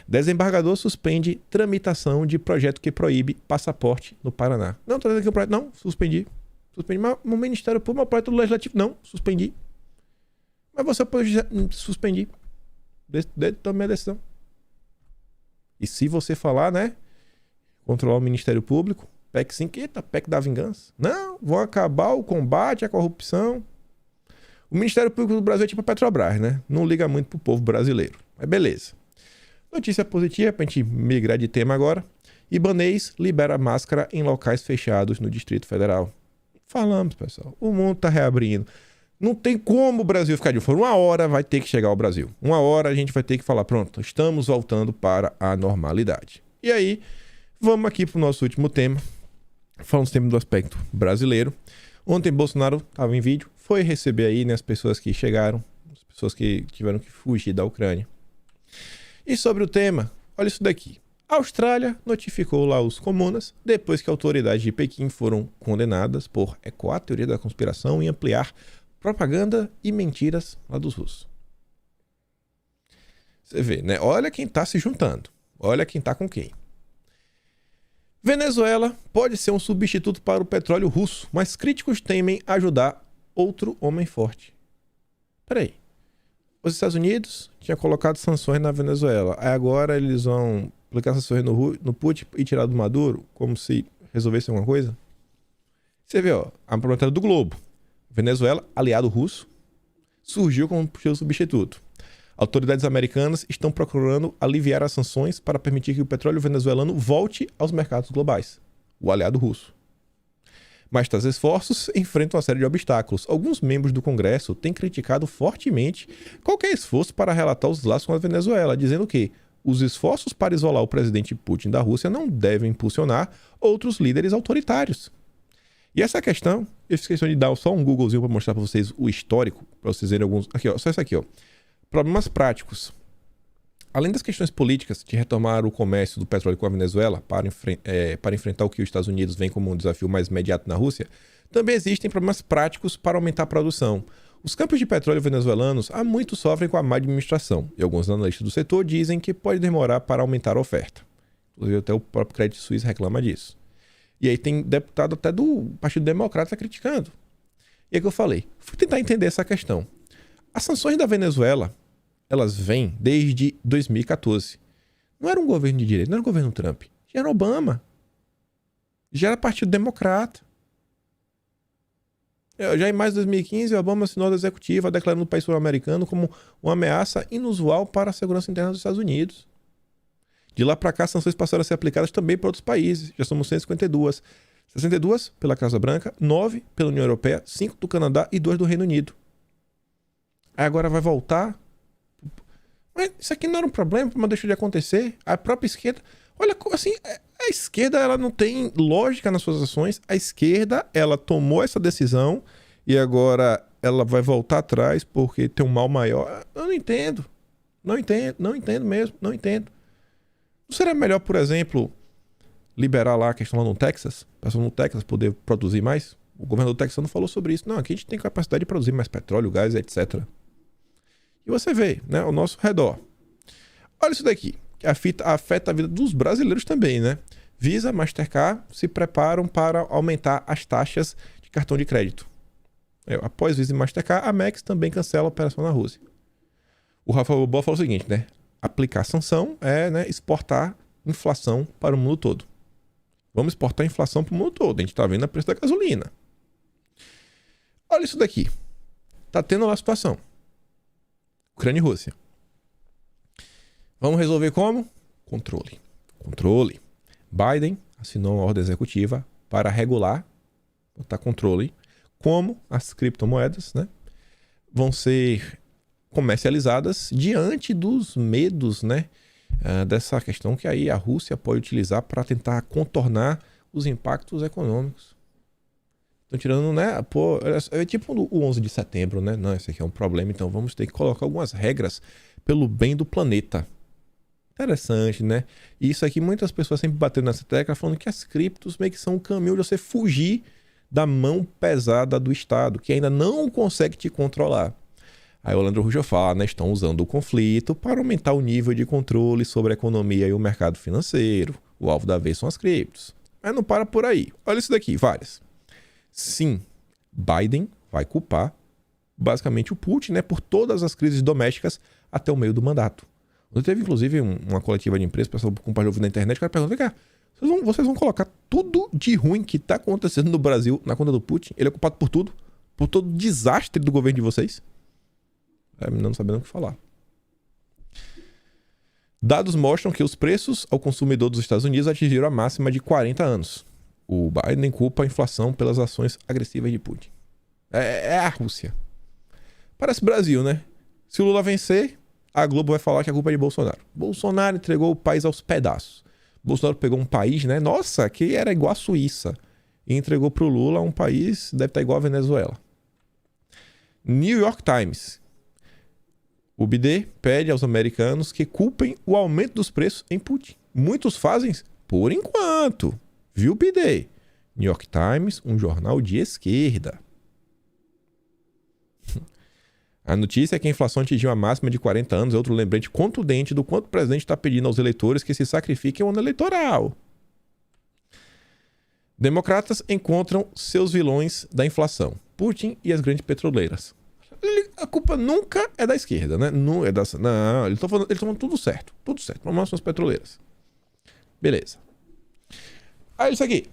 desembargador suspende tramitação de projeto que proíbe passaporte no Paraná. Não, tô dizendo aqui o projeto. Não, suspendi. Mas o Ministério Público, o projeto do Legislativo, não, suspendi. Mas você pode suspender. Tome a decisão. E se você falar, né? Controlar o Ministério Público, PEC 5, eita, PEC da vingança. Não, vão acabar o combate à corrupção. O Ministério Público do Brasil é tipo a Petrobras, né? Não liga muito pro povo brasileiro. Mas beleza. Notícia positiva, pra gente migrar de tema agora. Ibanez libera máscara em locais fechados no Distrito Federal. Falamos, pessoal. O mundo tá reabrindo. Não tem como o Brasil ficar de fora. Uma hora vai ter que chegar ao Brasil. Uma hora a gente vai ter que falar, pronto, estamos voltando para a normalidade. E aí, vamos aqui pro nosso último tema. Falando sempre do aspecto brasileiro. Ontem Bolsonaro estava em vídeo, foi receber aí, né, as pessoas que chegaram, as pessoas que tiveram que fugir da Ucrânia. E sobre o tema, olha isso daqui. A Austrália notificou lá os comunas depois que autoridades de Pequim foram condenadas por ecoar a teoria da conspiração e ampliar propaganda e mentiras lá dos russos. Você vê, né? Olha quem tá se juntando. Olha quem tá com quem. Venezuela pode ser um substituto para o petróleo russo, mas críticos temem ajudar outro homem forte. Peraí. Os Estados Unidos tinham colocado sanções na Venezuela. Aí agora eles vão aplicar sanções no Putin e tirar do Maduro, como se resolvesse alguma coisa? Você vê, ó, a pergunta do Globo. Venezuela, aliado russo, surgiu como possível substituto. Autoridades americanas estão procurando aliviar as sanções para permitir que o petróleo venezuelano volte aos mercados globais. O aliado russo. Mas tais esforços enfrentam uma série de obstáculos. Alguns membros do Congresso têm criticado fortemente qualquer esforço para relatar os laços com a Venezuela, dizendo que os esforços para isolar o presidente Putin da Rússia não devem impulsionar outros líderes autoritários. E essa questão, eu fiz questão de dar só um Googlezinho para mostrar para vocês o histórico, para vocês verem alguns... Aqui, ó, só isso aqui, ó. Problemas práticos. Além das questões políticas de retomar o comércio do petróleo com a Venezuela para enfrentar o que os Estados Unidos veem como um desafio mais imediato na Rússia, também existem problemas práticos para aumentar a produção. Os campos de petróleo venezuelanos há muito sofrem com a má administração, e alguns analistas do setor dizem que pode demorar para aumentar a oferta. Inclusive até o próprio Credit Suisse reclama disso. E aí tem deputado até do Partido Democrata criticando. E é que eu falei, fui tentar entender essa questão. As sanções da Venezuela, elas vêm desde 2014. Não era um governo de direita, não era um governo Trump. Já era Obama. Já era Partido Democrata. Já em mais de 2015, o Obama assinou a executiva declarando o país sul-americano como uma ameaça inusual para a segurança interna dos Estados Unidos. De lá para cá, as sanções passaram a ser aplicadas também para outros países. Já somos 152. 62 pela Casa Branca, 9 pela União Europeia, 5 do Canadá e 2 do Reino Unido. Aí agora vai voltar. Mas isso aqui não era um problema, mas deixou de acontecer. A própria esquerda... Olha, assim, a esquerda ela não tem lógica nas suas ações. A esquerda, ela tomou essa decisão e agora ela vai voltar atrás porque tem um mal maior. Eu não entendo. Não entendo mesmo. Não entendo. Não seria melhor, por exemplo, liberar lá a questão lá no Texas? O pessoal no Texas poder produzir mais? O governador do Texas não falou sobre isso. Não, aqui a gente tem capacidade de produzir mais petróleo, gás, etc. E você vê, né, ao nosso redor. Olha isso daqui, que afeta a vida dos brasileiros também, né? Visa, Mastercard se preparam para aumentar as taxas de cartão de crédito. Após Visa e Mastercard, a Amex também cancela a operação na Rússia. O Rafael Bobó falou o seguinte, né? Aplicar sanção é, né, exportar inflação para o mundo todo. Vamos exportar inflação para o mundo todo. A gente está vendo o preço da gasolina. Olha isso daqui. Tá tendo uma situação. Ucrânia e Rússia. Vamos resolver como? Controle. Biden assinou uma ordem executiva para regular, botar controle, como as criptomoedas, né, vão ser comercializadas diante dos medos, né, dessa questão que aí a Rússia pode utilizar para tentar contornar os impactos econômicos. Estão tirando, né? Pô, é tipo o 11 de setembro, né? Não, esse aqui é um problema, então vamos ter que colocar algumas regras pelo bem do planeta. Interessante, né? E isso aqui, muitas pessoas sempre batendo nessa tecla, falando que as criptos meio que são um caminho de você fugir da mão pesada do Estado, que ainda não consegue te controlar. Aí o Leandro Rugel fala, né? Estão usando o conflito para aumentar o nível de controle sobre a economia e o mercado financeiro. O alvo da vez são as criptos. Mas não para por aí. Olha isso daqui, várias. Sim, Biden vai culpar basicamente o Putin, né, por todas as crises domésticas até o meio do mandato. Teve inclusive uma coletiva de imprensa, o pessoal compartilhou na internet, o cara perguntou, vem cá, vocês vão colocar tudo de ruim que está acontecendo no Brasil na conta do Putin? Ele é culpado por tudo? Por todo o desastre do governo de vocês? Não sabendo o que falar. Dados mostram que os preços ao consumidor dos Estados Unidos atingiram a máxima de 40 anos. O Biden culpa a inflação pelas ações agressivas de Putin. É a Rússia. Parece Brasil, né? Se o Lula vencer, a Globo vai falar que a culpa é de Bolsonaro. Bolsonaro entregou o país aos pedaços. Bolsonaro pegou um país, né? Nossa, que era igual a Suíça. E entregou pro Lula um país, deve estar igual a Venezuela. New York Times. O BD pede aos americanos que culpem o aumento dos preços em Putin. Muitos fazem por enquanto. Viu, BD? New York Times, um jornal de esquerda. A notícia é que a inflação atingiu a máxima de 40 anos. É outro lembrete contundente do quanto o presidente está pedindo aos eleitores que se sacrifiquem no ano eleitoral. Democratas encontram seus vilões da inflação. Putin e as grandes petroleiras. A culpa nunca é da esquerda, né? Não, eles estão falando tudo certo. Tudo certo. Vamos são as petroleiras. Beleza. Aí isso aqui.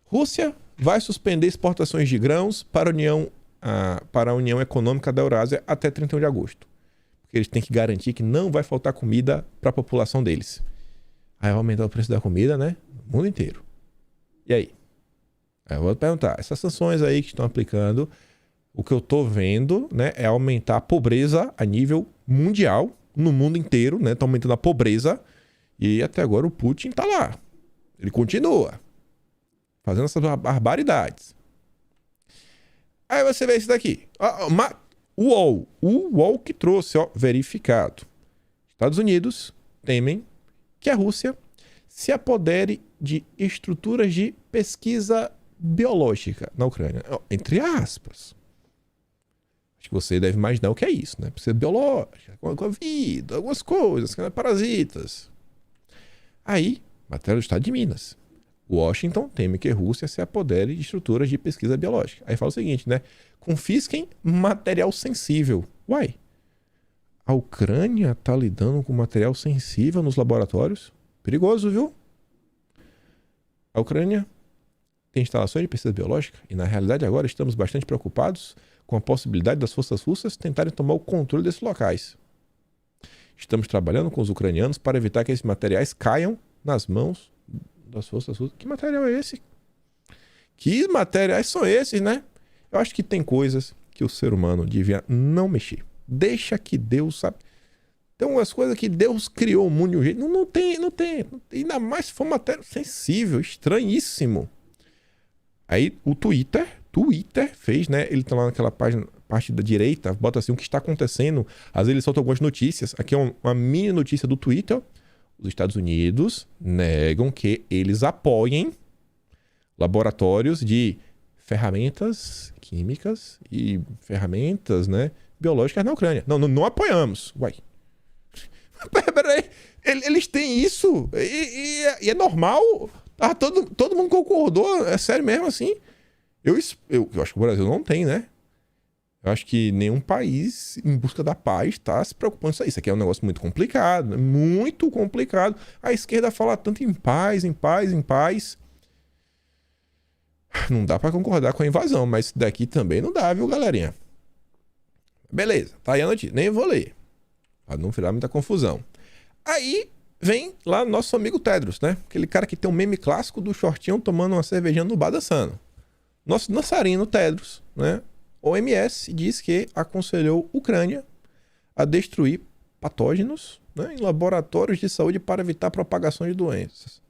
Rússia vai suspender exportações de grãos para a União Econômica da Eurásia até 31 de agosto. Porque eles têm que garantir que não vai faltar comida para a população deles. Aí vai aumentar o preço da comida, né? No mundo inteiro. E aí? Aí eu vou perguntar. Essas sanções aí que estão aplicando, o que eu tô vendo, né, é aumentar a pobreza a nível mundial, no mundo inteiro, né? Tá aumentando a pobreza. E até agora o Putin tá lá. Ele continua fazendo essas barbaridades. Aí você vê isso daqui. O UOL que trouxe, ó, verificado. Estados Unidos temem que a Rússia se apodere de estruturas de pesquisa biológica na Ucrânia. Entre aspas. Acho que você deve imaginar o que é isso, né? Pesquisa biológica, com a vida, algumas coisas, parasitas. Aí, matéria do Estado de Minas. Washington teme que a Rússia se apodere de estruturas de pesquisa biológica. Aí fala o seguinte, né? Confisquem material sensível. Uai, a Ucrânia tá lidando com material sensível nos laboratórios? Perigoso, viu? A Ucrânia tem instalações de pesquisa biológica e, na realidade, agora estamos bastante preocupados com a possibilidade das forças russas tentarem tomar o controle desses locais. Estamos trabalhando com os ucranianos para evitar que esses materiais caiam nas mãos das forças russas. Que material é esse? Que materiais são esses, né? Eu acho que tem coisas que o ser humano devia não mexer. Deixa que Deus sabe. Tem umas coisas que Deus criou o mundo de um jeito. Não tem. Ainda mais se for matéria sensível, estranhíssimo. Aí o Twitter fez, né? Ele tá lá naquela página, parte da direita, bota assim o que está acontecendo. Às vezes ele solta algumas notícias. Aqui é uma mini notícia do Twitter. Os Estados Unidos negam que eles apoiem laboratórios de ferramentas químicas e ferramentas, né, biológicas na Ucrânia. Não apoiamos. Uai. Peraí, eles têm isso e é normal. Ah, todo mundo concordou. É sério mesmo assim? Eu acho que o Brasil não tem, né? Eu acho que nenhum país em busca da paz está se preocupando com isso aí. Isso aqui é um negócio muito complicado, muito complicado. A esquerda fala tanto em paz. Não dá para concordar com a invasão, mas isso daqui também não dá, viu, galerinha? Beleza, tá aí a notícia. Nem vou ler, para não virar muita confusão. Aí vem lá nosso amigo Tedros, né? Aquele cara que tem um meme clássico do shortinho tomando uma cervejinha no bar dançando. Nosso dançarino Tedros, né? OMS diz que aconselhou Ucrânia a destruir patógenos, né, em laboratórios de saúde para evitar propagação de doenças.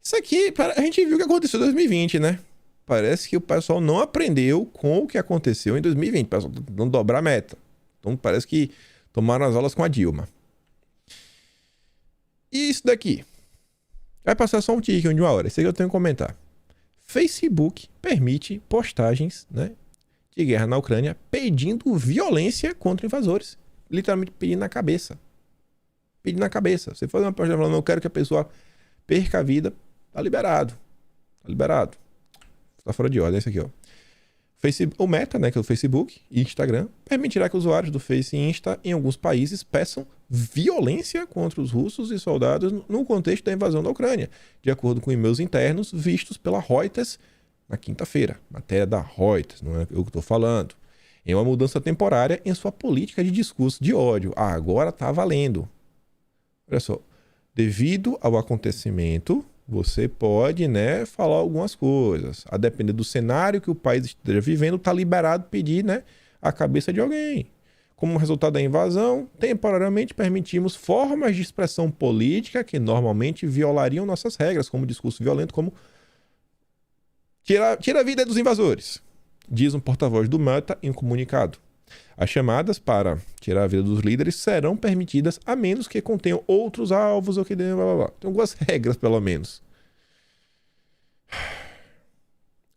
Isso aqui, a gente viu o que aconteceu em 2020, né? Parece que o pessoal não aprendeu com o que aconteceu em 2020. O pessoal tá tentando dobrar a meta. Então parece que tomaram as aulas com a Dilma. E isso daqui? Vai passar só um tique de uma hora. Isso aqui eu tenho que comentar. Facebook permite postagens, né, de guerra na Ucrânia pedindo violência contra invasores. Literalmente pedindo na cabeça. Pedindo na cabeça. Você faz uma postagem falando, eu quero que a pessoa perca a vida, tá liberado. Tá liberado. Tá fora de ordem, esse aqui, ó. O Meta, né, que é o Facebook e Instagram, permitirá que usuários do Face e Insta em alguns países peçam violência contra os russos e soldados no contexto da invasão da Ucrânia, de acordo com e-mails internos vistos pela Reuters na quinta-feira. Matéria da Reuters, não é eu que estou falando. Em uma mudança temporária em sua política de discurso de ódio. Agora tá valendo. Olha só. Devido ao acontecimento, você pode, né, falar algumas coisas. A depender do cenário que o país esteja vivendo, tá liberado pedir, né, a cabeça de alguém. Como resultado da invasão, temporariamente permitimos formas de expressão política que normalmente violariam nossas regras, como discurso violento, como tira a vida dos invasores, diz um porta-voz do Meta em um comunicado. As chamadas para tirar a vida dos líderes serão permitidas a menos que contenham outros alvos ou que... Blá, blá, blá. Tem algumas regras, pelo menos.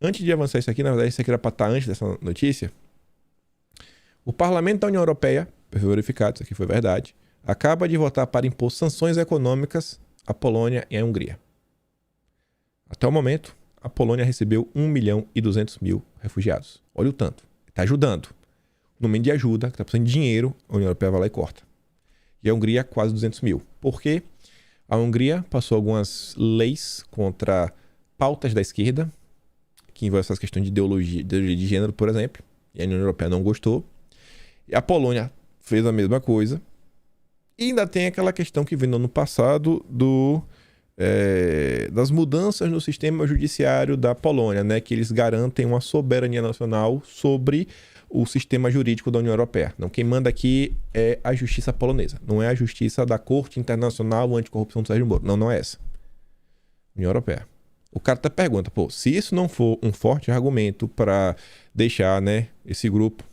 Antes de avançar isso aqui, na verdade, isso aqui era para estar antes dessa notícia. O Parlamento da União Europeia, verificado, isso aqui foi verdade, acaba de votar para impor sanções econômicas à Polônia e à Hungria. Até o momento, a Polônia recebeu 1.200.000 refugiados. Olha o tanto. Está ajudando. No momento de ajuda, que está precisando de dinheiro, a União Europeia vai lá e corta. E a Hungria, quase 200.000. Por quê? A Hungria passou algumas leis contra pautas da esquerda, que envolvem essas questões de ideologia de gênero, por exemplo, e a União Europeia não gostou. E a Polônia fez a mesma coisa. E ainda tem aquela questão que veio no ano passado das mudanças no sistema judiciário da Polônia, né? Que eles garantem uma soberania nacional sobre o sistema jurídico da União Europeia. Não, quem manda aqui é a justiça polonesa. Não é a justiça da Corte Internacional Anticorrupção do Sérgio Moro. Não é essa. União Europeia. O cara até pergunta, se isso não for um forte argumento para deixar, né, esse grupo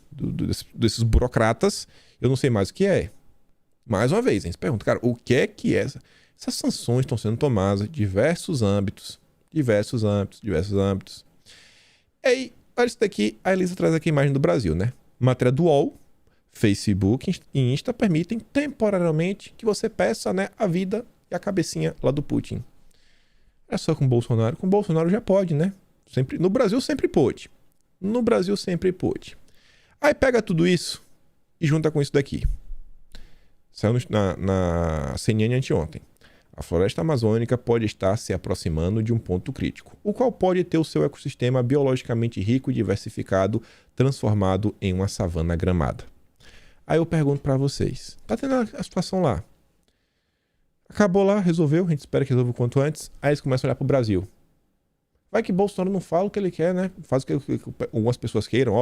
desses burocratas, eu não sei mais o que é. Mais uma vez, a gente pergunta, cara, o que é que é essa? Essas sanções estão sendo tomadas em diversos âmbitos. E aí, olha isso daqui, a Elisa traz aqui a imagem do Brasil, né? Matéria do UOL, Facebook e Insta permitem temporariamente que você peça, né, a vida e a cabecinha lá do Putin. É só com o Bolsonaro. Com o Bolsonaro já pode, né? No Brasil sempre pôde. Aí pega tudo isso e junta com isso daqui. Saiu na CNN anteontem. A floresta amazônica pode estar se aproximando de um ponto crítico, o qual pode ter o seu ecossistema biologicamente rico e diversificado transformado em uma savana gramada. Aí eu pergunto para vocês, tá tendo a situação lá? Acabou lá, resolveu, a gente espera que resolva o quanto antes, aí eles começam a olhar pro Brasil. Vai que Bolsonaro não fala o que ele quer, né? Faz o que algumas pessoas queiram,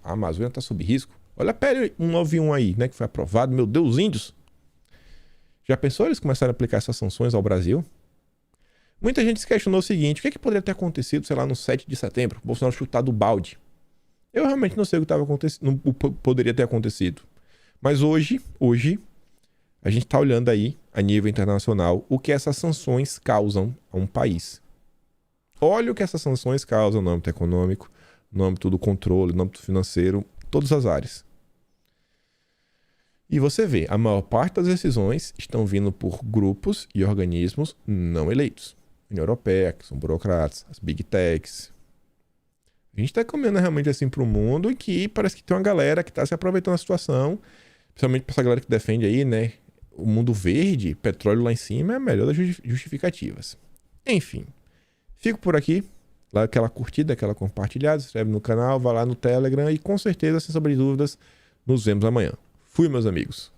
a Amazônia tá sob risco. Olha a PL 191 aí, né, que foi aprovado, meu Deus, os índios. Já pensou eles começaram a aplicar essas sanções ao Brasil? Muita gente se questionou o seguinte, o que poderia ter acontecido, sei lá, no 7 de setembro? Bolsonaro chutado o balde. Eu realmente não sei o que poderia ter acontecido. Mas hoje, a gente está olhando aí, a nível internacional, o que essas sanções causam a um país. Olha o que essas sanções causam no âmbito econômico, no âmbito do controle, no âmbito financeiro, todas as áreas. E você vê, a maior parte das decisões estão vindo por grupos e organismos não eleitos. União Europeia, que são burocratas, as Big Techs. A gente está caminhando realmente assim para o mundo e que parece que tem uma galera que está se aproveitando da situação, principalmente para essa galera que defende aí, né? O mundo verde, petróleo lá em cima, é a melhor das justificativas. Enfim, fico por aqui. Lá aquela curtida, aquela compartilhada, se inscreve no canal, vai lá no Telegram e com certeza, sem sombra de dúvidas, nos vemos amanhã. Fui, meus amigos.